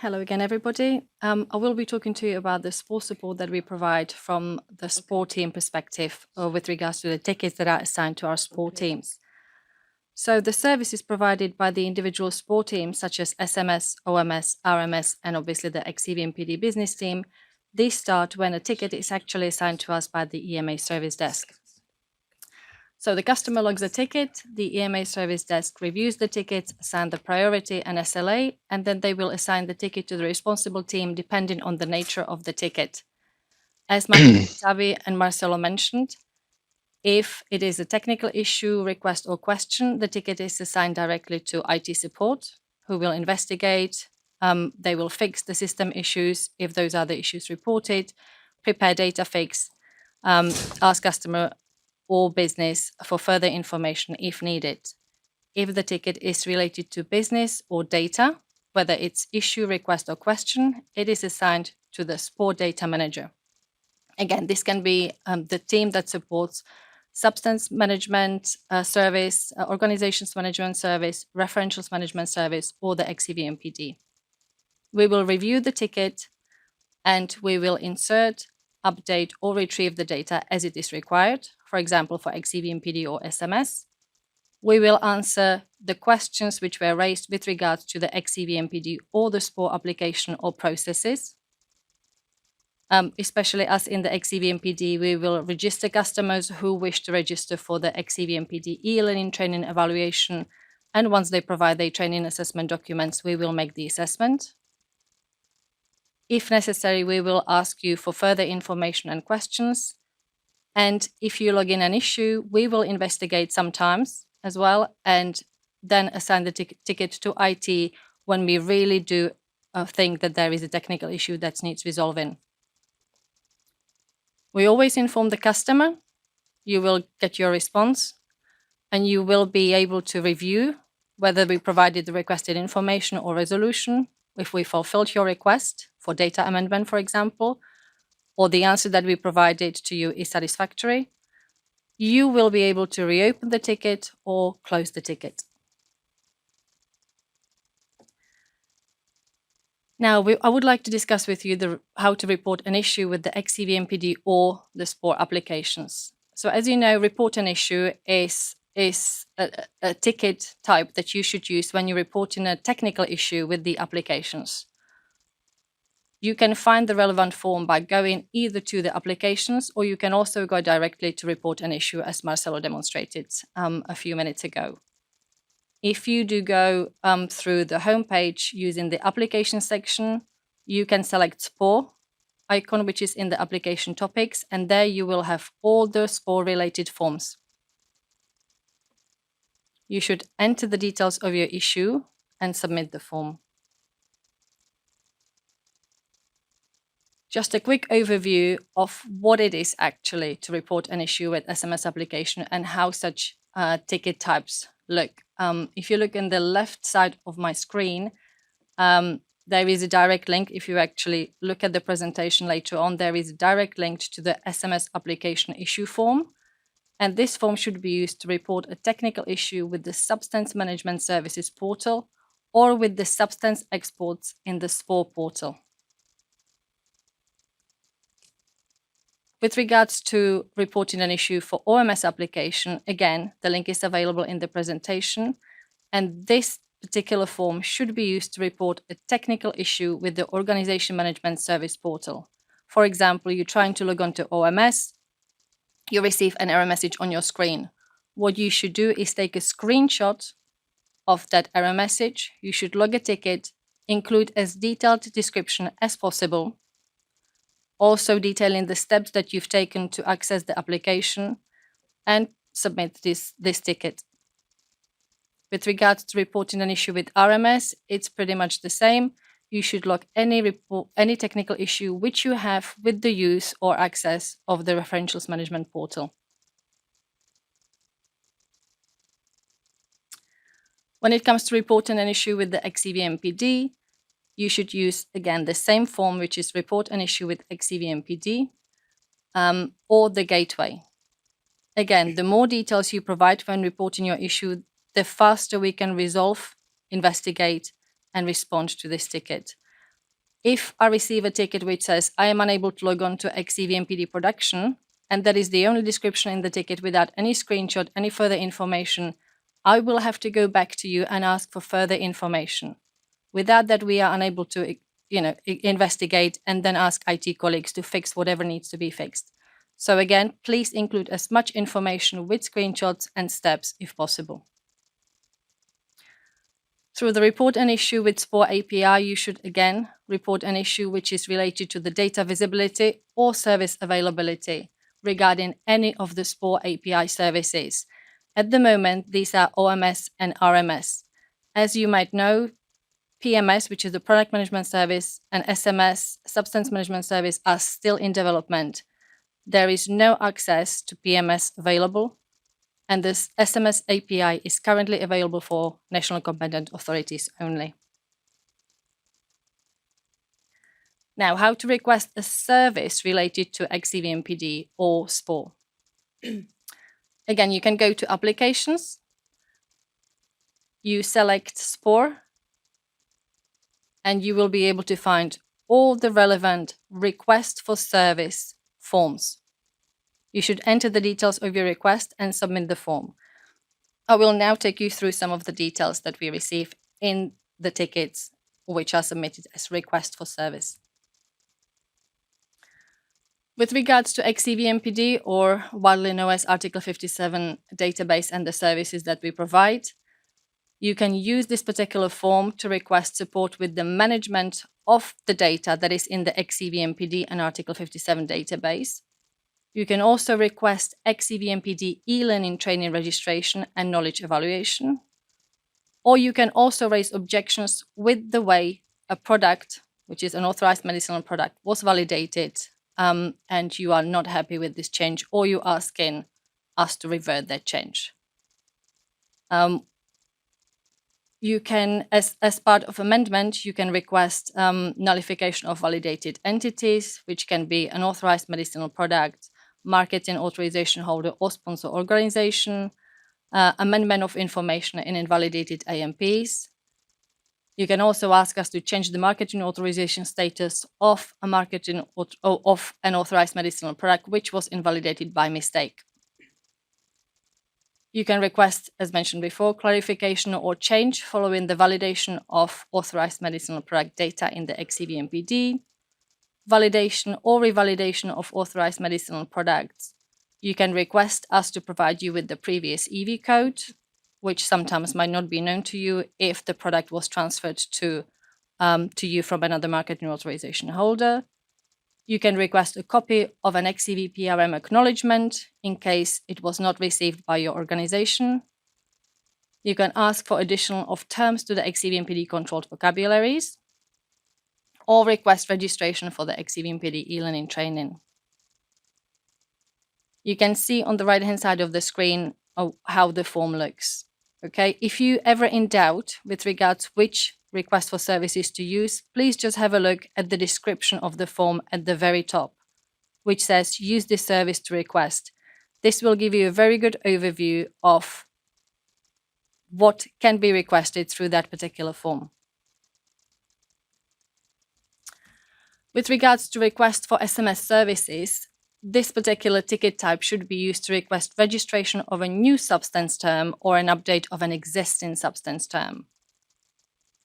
Hello again, everybody. I will be talking to you about the SPOR support that we provide from the SPOR team perspective with regards to the tickets that are assigned to our SPOR teams. So the service is provided by the individual SPOR teams, such as SMS, OMS, RMS, and obviously the XEVMPD business team. These start when a ticket is actually assigned to us by the EMA service desk. So the customer logs a ticket, the EMA service desk reviews the ticket, assign the priority and SLA, and then they will assign the ticket to the responsible team depending on the nature of the ticket. As Xavi and Marcelo mentioned, if it is a technical issue, request, or question, the ticket is assigned directly to IT support, who will investigate. They will fix the system issues if those are the issues reported, prepare data fix, ask customer or business for further information if needed. If the ticket is related to business or data, whether it's issue, request, or question, it is assigned to the SPOR data manager. Again, this can be the team that supports substance management service, organizations management service, referentials management service, or the XEVMPD. We will review the ticket and we will insert, update, or retrieve the data as it is required, for example, for XEVMPD or SMS. We will answer the questions which were raised with regards to the XEVMPD or the SPOR application or processes. Especially us in the XEVMPD, we will register customers who wish to register for the XEVMPD e-learning training evaluation. And once they provide their training assessment documents, we will make the assessment. If necessary, we will ask you for further information and questions. And if you log in an issue, we will investigate sometimes as well, and then assign the ticket to IT when we really do think that there is a technical issue that needs resolving. We always inform the customer. You will get your response, and you will be able to review whether we provided the requested information or resolution, if we fulfilled your request for data amendment, for example, or the answer that we provided to you is satisfactory. You will be able to reopen the ticket or close the ticket. Now, I would like to discuss with you how to report an issue with the XEVMPD or the SPOR applications. So as you know, report an issue is a ticket type that you should use when you're reporting a technical issue with the applications. You can find the relevant form by going either to the applications, or you can also go directly to report an issue, as Marcelo demonstrated a few minutes ago. If you do go through the homepage using the application section, you can select SPOR icon, which is in the application topics, and there you will have all the SPOR related forms. You should enter the details of your issue and submit the form. Just a quick overview of what it is actually to report an issue with SMS application and how such ticket types look. If you look in the left side of my screen, there is a direct link. If you actually look at the presentation later on, there is a direct link to the SMS application issue form. And this form should be used to report a technical issue with the Substance Management Services portal or with the substance exports in the SPOR portal. With regards to reporting an issue for OMS application, again, the link is available in the presentation, and this particular form should be used to report a technical issue with the Organization Management Service portal. For example, you're trying to log on to OMS, you receive an error message on your screen. What you should do is take a screenshot of that error message. You should log a ticket, include as detailed description as possible, also detailing the steps that you've taken to access the application, and submit this ticket. With regards to reporting an issue with RMS, it's pretty much the same. You should log any technical issue which you have with the use or access of the Referentials Management portal. When it comes to reporting an issue with the XEVMPD, you should use, again, the same form, which is report an issue with XEVMPD or the gateway. Again, the more details you provide when reporting your issue, the faster we can resolve, investigate, and respond to this ticket. if I receive a ticket which says I am unable to log on to XEVMPD production, and that is the only description in the ticket without any screenshot, any further information, I will have to go back to you and ask for further information. Without that, we are unable to, investigate and then ask IT colleagues to fix whatever needs to be fixed. So again, please include as much information with screenshots and steps if possible. Through the report an issue with SPOR API, you should again report an issue which is related to the data visibility or service availability regarding any of the SPOR API services. At the moment, these are OMS and RMS. As you might know, PMS, which is the Product Management Service, and SMS, Substance Management Service, are still in development. There is no access to PMS available, and this SMS API is currently available for national competent authorities only. Now, how to request a service related to XEVMPD or SPOR. Again, you can go to Applications, you select SPOR, and you will be able to find all the relevant request for service forms. You should enter the details of your request and submit the form. I will now take you through some of the details that we receive in the tickets which are submitted as request for service. With regards to XEVMPD, or widely known as Article 57 database and the services that we provide, you can use this particular form to request support with the management of the data that is in the XEVMPD and Article 57 database. You can also request XEVMPD e-learning training registration and knowledge evaluation. Or you can also raise objections with the way a product, which is an authorized medicinal product, was validated, and you are not happy with this change, or you're asking us to revert that change. You can, as part of amendment, you can request nullification of validated entities, which can be an authorized medicinal product, marketing authorization holder or sponsor organization, amendment of information in invalidated AMPs. You can also ask us to change the marketing authorization status of an authorized medicinal product which was invalidated by mistake. You can request, as mentioned before, clarification or change following the validation of authorized medicinal product data in the XEVMPD, validation or revalidation of authorized medicinal products. You can request us to provide you with the previous EV code, which sometimes might not be known to you if the product was transferred to you from another marketing authorization holder. You can request a copy of an XEV-PRM acknowledgement in case it was not received by your organization. You can ask for addition of terms to the XEVMPD controlled vocabularies, or request registration for the XEVMPD e-learning training. You can see on the right-hand side of the screen how the form looks. Okay, if you ever in doubt with regards which request for services to use, please just have a look at the description of the form at the very top, which says use this service to request. This will give you a very good overview of what can be requested through that particular form. With regards to request for SMS services, this particular ticket type should be used to request registration of a new substance term or an update of an existing substance term.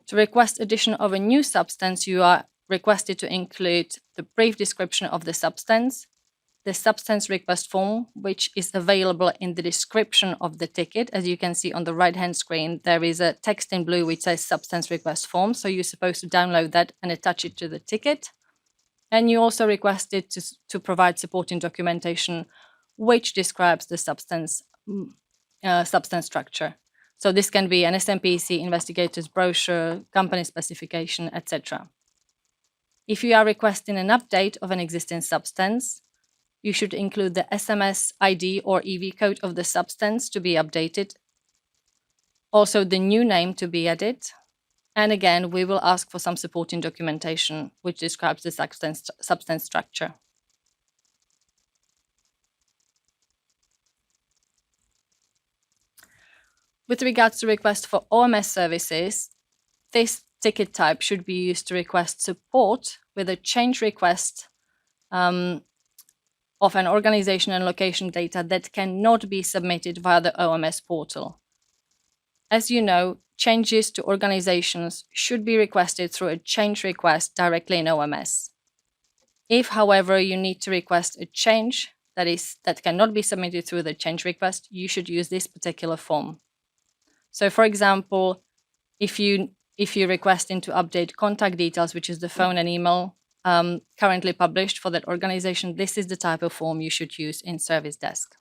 To request addition of a new substance, you are requested to include the brief description of the substance request form, which is available in the description of the ticket. As you can see on the right-hand screen, there is a text in blue which says substance request form. So you're supposed to download that and attach it to the ticket. And you also requested to provide supporting documentation which describes the substance structure. So this can be an SMPC, investigator's brochure, company specification, etc. If you are requesting an update of an existing substance, you should include the SMS ID or EV code of the substance to be updated, also the new name to be added. And again, we will ask for some supporting documentation which describes the substance structure. With regards to request for OMS services, this ticket type should be used to request support with a change request of an organization and location data that cannot be submitted via the OMS portal. As you know, changes to organizations should be requested through a change request directly in OMS. If, however, you need to request a change that cannot be submitted through the change request, you should use this particular form. So, for example, if you requesting to update contact details, which is the phone and email currently published for that organization, this is the type of form you should use in Service Desk.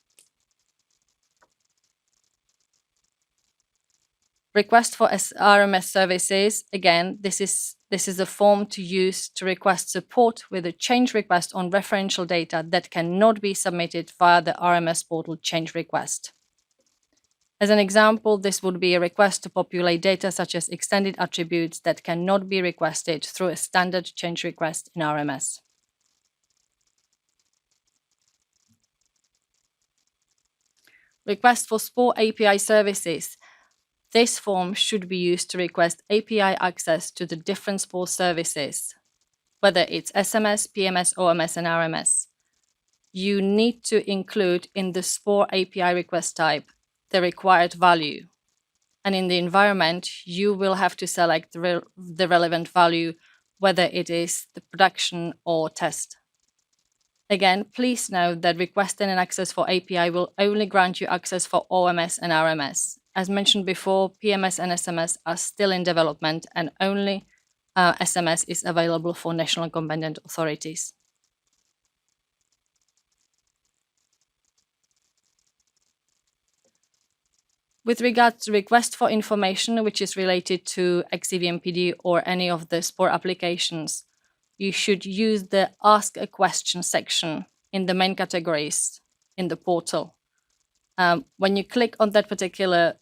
Request for RMS services, again, this is a form to use to request support with a change request on referential data that cannot be submitted via the RMS portal change request. As an example, this would be a request to populate data such as extended attributes that cannot be requested through a standard change request in RMS. Request for SPOR API services. This form should be used to request API access to the different SPOR services, whether it's SMS, PMS, OMS, and RMS. You need to include in the SPOR API request type the required value. And in the environment, you will have to select the relevant value, whether it is the production or test. Again, please note that requesting an access for API will only grant you access for OMS and RMS. As mentioned before, PMS and SMS are still in development, and only SMS is available for national competent authorities. With regards to request for information which is related to XEVMPD or any of the SPOR applications, you should use the Ask a Question section in the main categories in the portal. When you click on that particular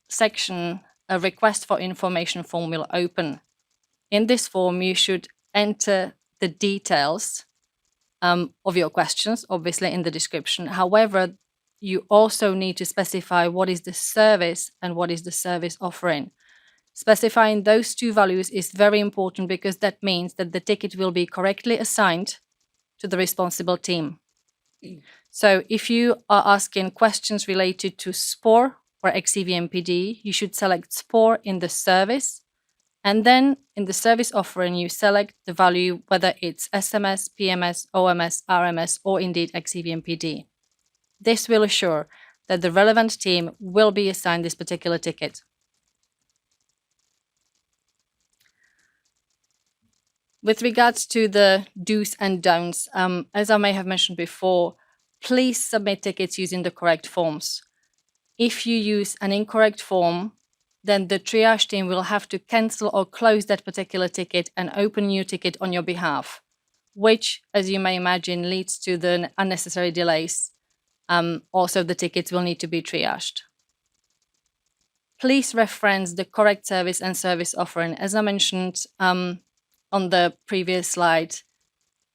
section, a request for information form will open. In this form, you should enter the details of your questions, obviously in the description. However, you also need to specify what is the service and what is the service offering. Specifying those two values is very important because that means that the ticket will be correctly assigned to the responsible team. So if you are asking questions related to SPOR or XEVMPD, you should select SPOR in the service, and then in the service offering, you select the value, whether it's SMS, PMS, OMS, RMS, or indeed XEVMPD. This will assure that the relevant team will be assigned this particular ticket. With regards to the do's and don'ts, as I may have mentioned before, please submit tickets using the correct forms. If you use an incorrect form, then the triage team will have to cancel or close that particular ticket and open a new ticket on your behalf, which, as you may imagine, leads to the unnecessary delays. Also, the tickets will need to be triaged. Please reference the correct service and service offering. As I mentioned on the previous slide,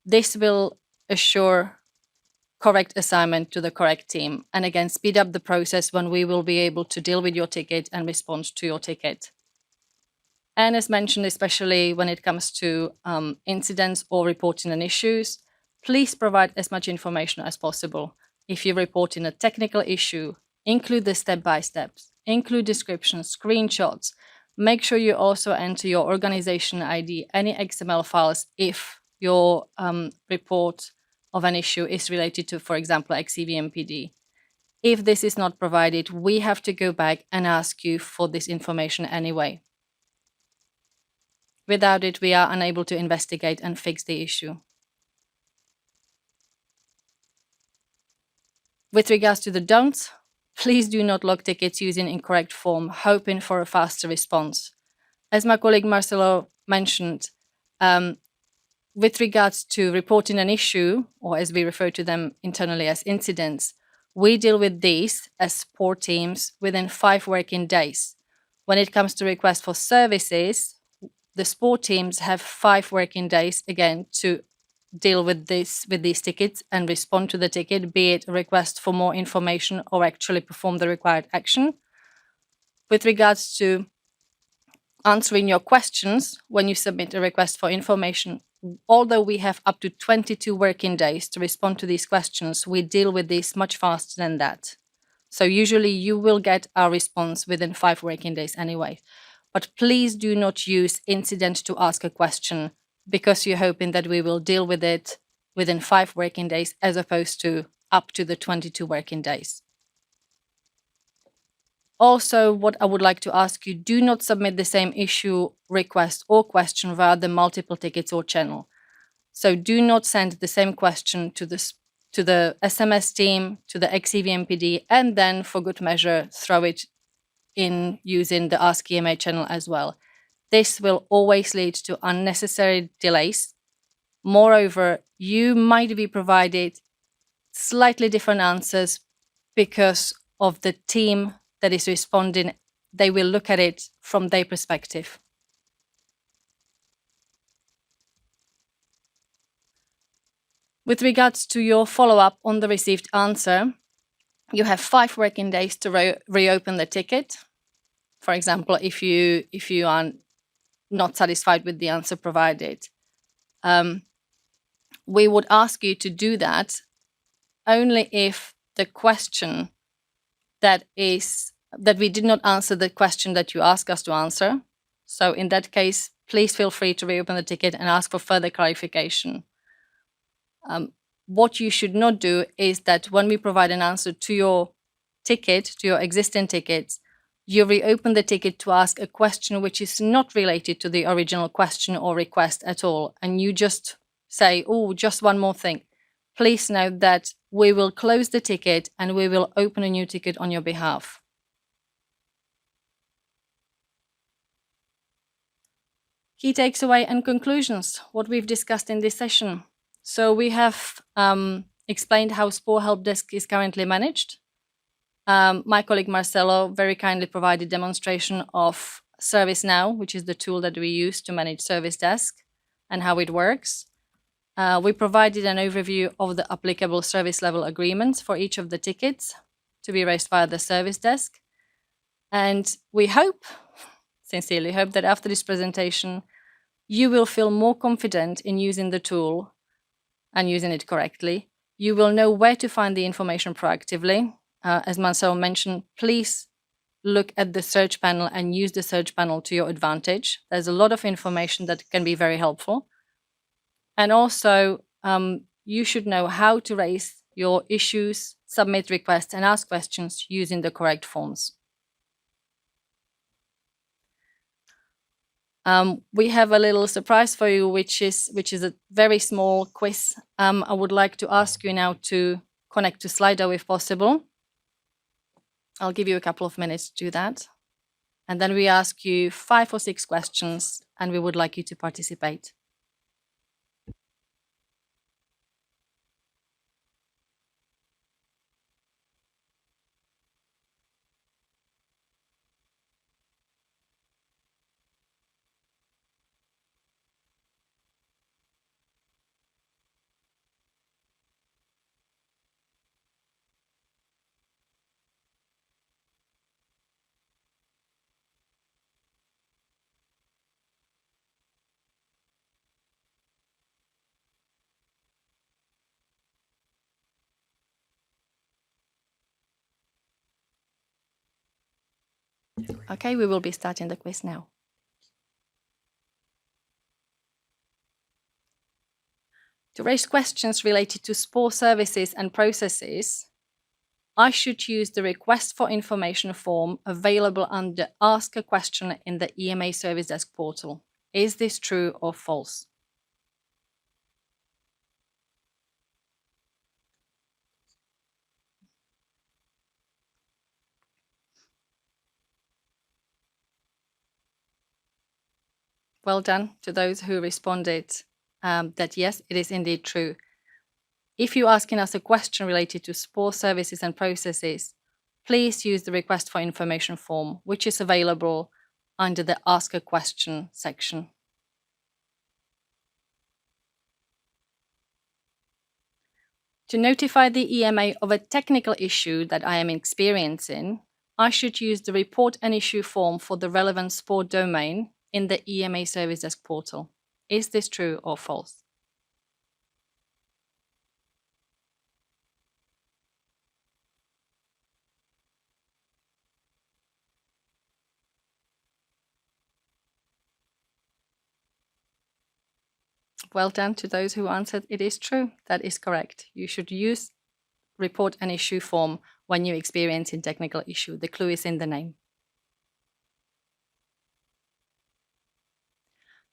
this will assure correct assignment to the correct team, and again, speed up the process when we will be able to deal with your ticket and respond to your ticket. And as mentioned, especially when it comes to incidents or reporting on issues, please provide as much information as possible. If you're reporting a technical issue, include the step-by-steps, include descriptions, screenshots. Make sure you also enter your organization ID, any XML files, if your report of an issue is related to, for example, XEVMPD. If this is not provided, we have to go back and ask you for this information anyway. Without it, we are unable to investigate and fix the issue. With regards to the don'ts, please do not log tickets using incorrect form, hoping for a faster response. As my colleague Marcelo mentioned, with regards to reporting an issue, or as we refer to them internally as incidents, we deal with these as SPOR teams within 5 working days. When it comes to requests for services, the SPOR teams have 5 working days, again, to deal with these tickets and respond to the ticket, be it a request for more information or actually perform the required action. With regards to answering your questions when you submit a request for information. Although we have up to 22 working days to respond to these questions, we deal with this much faster than that. So usually you will get our response within 5 working days anyway. But please do not use incident to ask a question because you're hoping that we will deal with it within 5 working days as opposed to up to the 22 working days. Also, what I would like to ask you, do not submit the same issue, request or question via the multiple tickets or channel. So do not send the same question to the SMS team, to the XEVMPD, and then for good measure, throw it in using the Ask EMA channel as well. This will always lead to unnecessary delays. Moreover, you might be provided slightly different answers because of the team that is responding. They will look at it from their perspective. With regards to your follow-up on the received answer, you have 5 working days to reopen the ticket. For example, if you are not satisfied with the answer provided, we would ask you to do that only if the question that we did not answer the question that you asked us to answer. So in that case, please feel free to reopen the ticket and ask for further clarification. What you should not do is that when we provide an answer to your ticket, to your existing tickets, you reopen the ticket to ask a question which is not related to the original question or request at all, and you just say, oh, just one more thing. Please note that we will close the ticket and we will open a new ticket on your behalf. Key takeaway and conclusions, what we've discussed in this session. So we have explained how SPOR Help Desk is currently managed. My colleague Marcelo very kindly provided demonstration of ServiceNow, which is the tool that we use to manage Service Desk and how it works. We provided an overview of the applicable service level agreements for each of the tickets to be raised via the Service Desk. And we hope, sincerely hope, that after this presentation, you will feel more confident in using the tool and using it correctly. You will know where to find the information proactively. As Marcelo mentioned, please look at the search panel and use the search panel to your advantage. There's a lot of information that can be very helpful. And also, you should know how to raise your issues, submit requests, and ask questions using the correct forms. We have a little surprise for you, which is a very small quiz. I would like to ask you now to connect to Slido if possible. I'll give you a couple of minutes to do that. And then we ask you 5 or 6 questions, and we would like you to participate. Okay, we will be starting the quiz now. To raise questions related to SPOR services and processes, I should use the request for information form available under Ask a Question in the EMA Service Desk portal. Is this true or false? Well done to those who responded that yes, it is indeed true. If you're asking us a question related to SPOR services and processes, please use the request for information form, which is available under the Ask a Question section. To notify the EMA of a technical issue that I am experiencing, I should use the Report an Issue form for the relevant SPOR domain in the EMA Service Desk portal. Is this true or false? Well done to those who answered it is true. That is correct. You should use report an issue form when you experience a technical issue. The clue is in the name.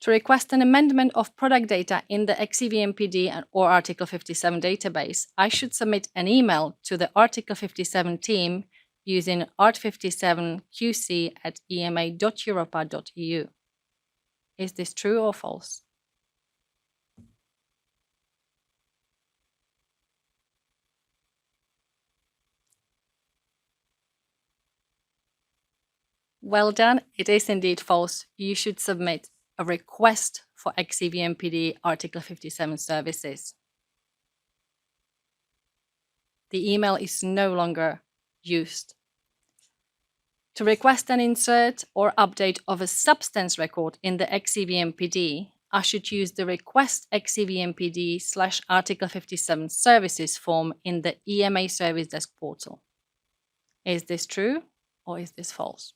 To request an amendment of product data in the XEVMPD or Article 57 database, I should submit an email to the Article 57 team using art57qc@ema.europa.eu. Is this true or false? Well done. It is indeed false. You should submit a request for XEVMPD Article 57 services. The email is no longer used. To request an insert or update of a substance record in the XEVMPD, I should use the request XEVMPD/Article 57 services form in the EMA Service Desk portal. Is this true or is this false?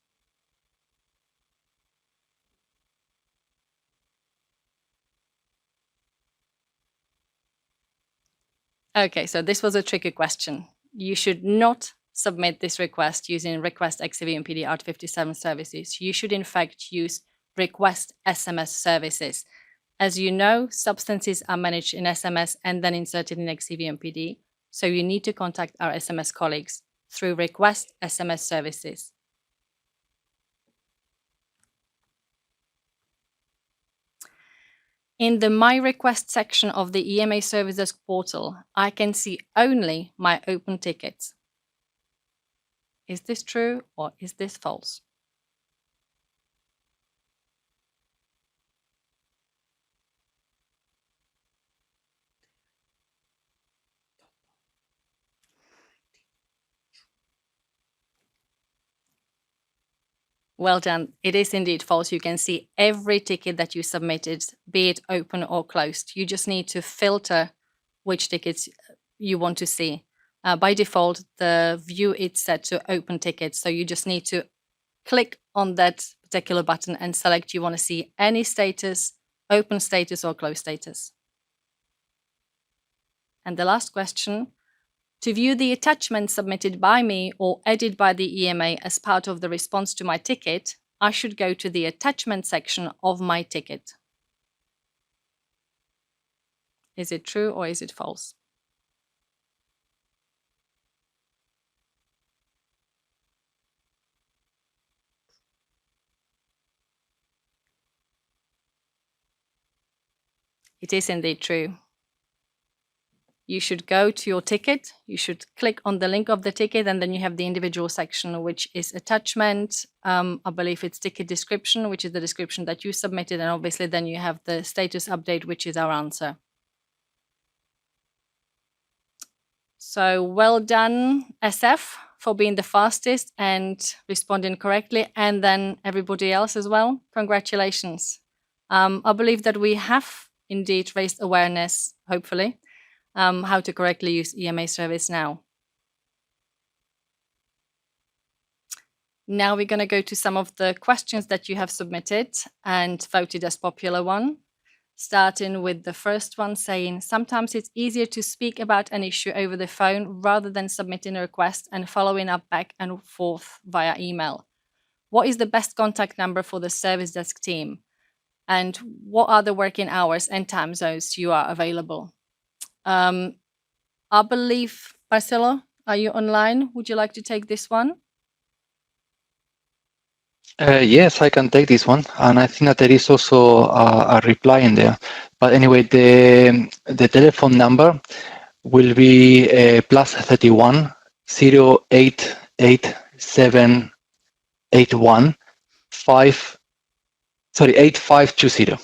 Okay, so this was a tricky question. You should not submit this request using request XEVMPD Art 57 services. You should in fact use request SMS services. As you know, substances are managed in SMS and then inserted in XEVMPD, so you need to contact our SMS colleagues through request SMS services. In the My Request section of the EMA Service Desk portal, I can see only my open tickets. Is this true or is this false? Well done. It is indeed false. You can see every ticket that you submitted, be it open or closed. You just need to filter which tickets you want to see. By default, the view is set to open tickets. So you just need to click on that particular button and select you want to see any status, open status or closed status. And the last question. To view the attachment submitted by me or edited by the EMA as part of the response to my ticket, I should go to the attachment section of my ticket. Is it true or is it false? It is indeed true. You should go to your ticket, you should click on the link of the ticket, and then you have the individual section, which is attachment. I believe it's ticket description, which is the description that you submitted, and obviously then you have the status update, which is our answer. So well done, SF, for being the fastest and responding correctly, and then everybody else as well. Congratulations. I believe that we have indeed raised awareness, hopefully, how to correctly use EMA Service Now. Now we're going to go to some of the questions that you have submitted and voted as popular one, starting with the first one saying, sometimes it's easier to speak about an issue over the phone rather than submitting a request and following up back and forth via email. What is the best contact number for the service desk team? And what are the working hours and time zones you are available? I believe, Marcelo, are you online? Would you like to take this one? Yes, I can take this one, and I think that there is also a reply in there. But anyway, the telephone number will be +31 0887 81 8520.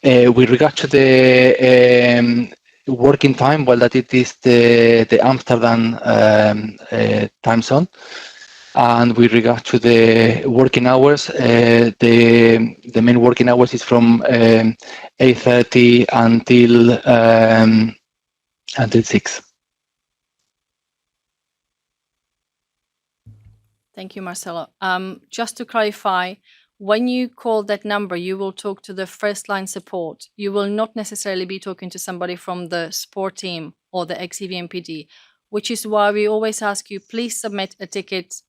With regard to the working time, well, that it is the Amsterdam time zone. And with regard to the working hours, the main working hours is from 8:30 until 6. Thank you, Marcelo. Just to clarify, when you call that number, you will talk to the first line support. You will not necessarily be talking to somebody from the SPOR team or the XEVMPD, which is why we always ask you, please submit a ticket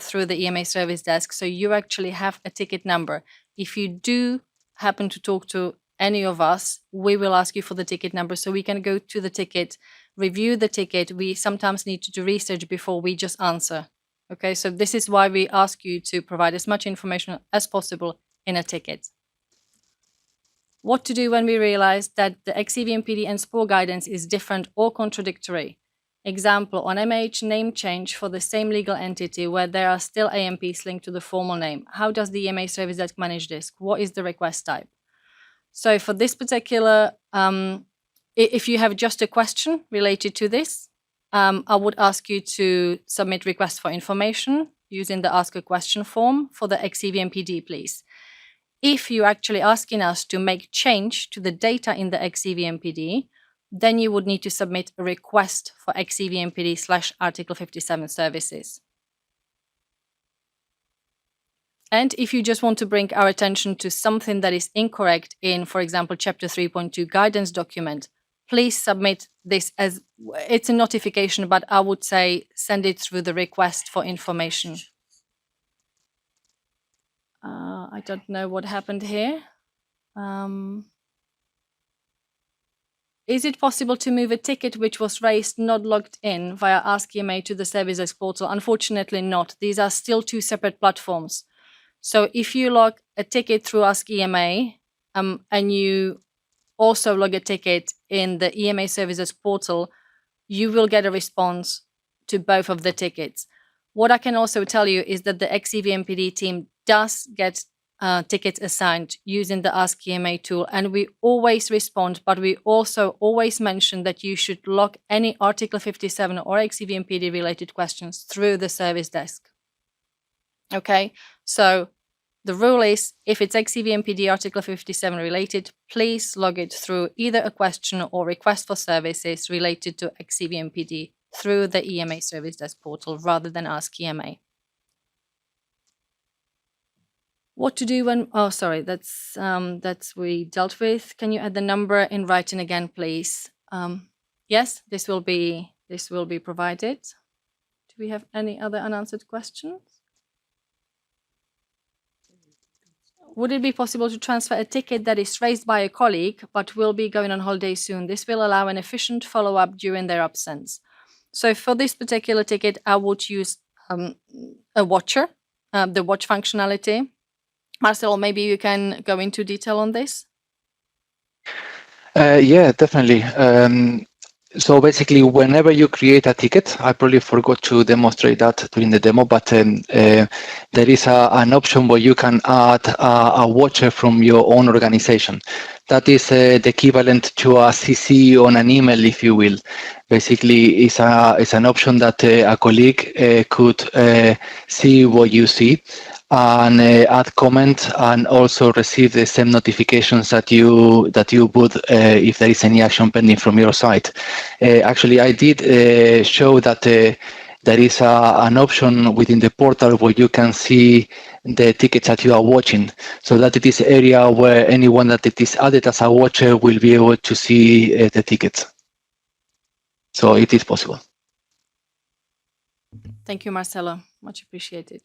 through the EMA service desk. So you actually have a ticket number. If you do happen to talk to any of us, we will ask you for the ticket number so we can go to the ticket, review the ticket. We sometimes need to do research before we just answer. Okay, so this is why we ask you to provide as much information as possible in a ticket. What to do when we realize that the XEVMPD and SPOR guidance is different or contradictory? Example, on MH name change for the same legal entity where there are still AMPs linked to the formal name. How does the EMA service desk manage this? What is the request type? So for this particular, if you have just a question related to this, I would ask you to submit request for information using the Ask a Question form for the XEVMPD, please. If you're actually asking us to make change to the data in the XEVMPD, then you would need to submit a request for XEVMPD/Article 57 services. And if you just want to bring our attention to something that is incorrect in, for example, Chapter 3.2 guidance document, please submit this as it's a notification, but I would say send it through the request for information. I don't know what happened here. Is it possible to move a ticket which was raised not logged in via Ask EMA to the Service Desk portal? Unfortunately not. These are still two separate platforms. So if you log a ticket through Ask EMA and you also log a ticket in the EMA Services portal, you will get a response to both of the tickets. What I can also tell you is that the XEVMPD team does get tickets assigned using the Ask EMA tool, and we always respond, but we also always mention that you should log any Article 57 or XEVMPD related questions through the service desk. Okay, so the rule is, if it's XEVMPD Article 57 related, please log it through either a question or request for services related to XEVMPD through the EMA Service Desk portal rather than Ask EMA. What to do when, oh, sorry, that's we dealt with. Can you add the number in writing again, please? Yes, this will be provided. Do we have any other unanswered questions? Would it be possible to transfer a ticket that is raised by a colleague but will be going on holiday soon? This will allow an efficient follow-up during their absence. So for this particular ticket, I would use a watcher, the watch functionality. Marcelo, maybe you can go into detail on this? Yeah, definitely. So basically, whenever you create a ticket, I probably forgot to demonstrate that during the demo, but there is an option where you can add a watcher from your own organization. That is the equivalent to a CC on an email, if you will. Basically, it's an option that a colleague could see what you see and add comment and also receive the same notifications that you would if there is any action pending from your side. Actually, I did show that there is an option within the portal where you can see the tickets that you are watching, so that it is an area where anyone that it is added as a watcher will be able to see the tickets. So it is possible. Thank you, Marcelo. Much appreciated.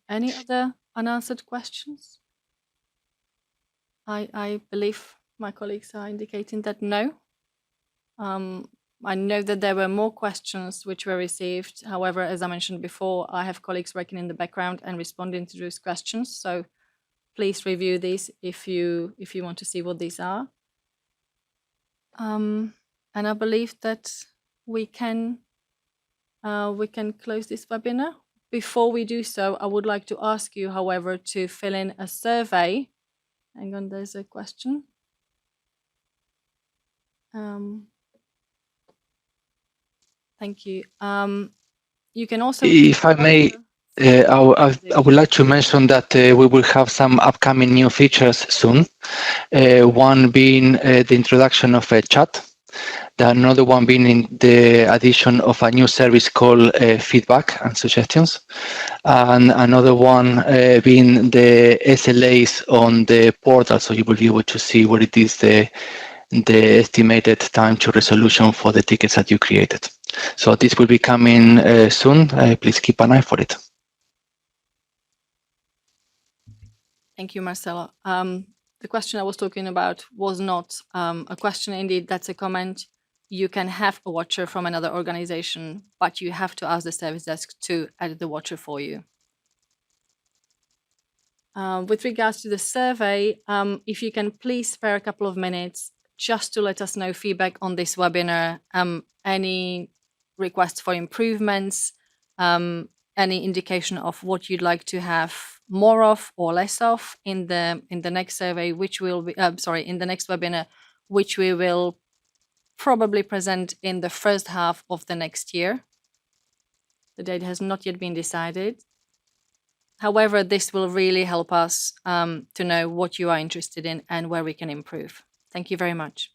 Any other unanswered questions? I believe my colleagues are indicating that no. I know that there were more questions which were received. However, as I mentioned before, I have colleagues working in the background and responding to those questions. So please review these if you want to see what these are. And I believe that we can close this webinar. Before we do so, I would like to ask you, however, to fill in a survey. Hang on, there's a question. Thank you. You can also. If I may, I would like to mention that we will have some upcoming new features soon. One being the introduction of a chat. Another one being in the addition of a new service called feedback and suggestions. And another one being the SLAs on the portal, so you will be able to see what it is the estimated time to resolution for the tickets that you created. So this will be coming soon. Please keep an eye for it. Thank you, Marcelo. The question I was talking about was not a question. Indeed, that's a comment. You can have a watcher from another organization, but you have to ask the service desk to edit the watcher for you. With regards to the survey, if you can please spare a couple of minutes just to let us know feedback on this webinar, any requests for improvements, any indication of what you'd like to have more of or less of in the next survey, which will be in the next webinar, which we will probably present in the first half of the next year. The date has not yet been decided. However, this will really help us to know what you are interested in and where we can improve. Thank you very much.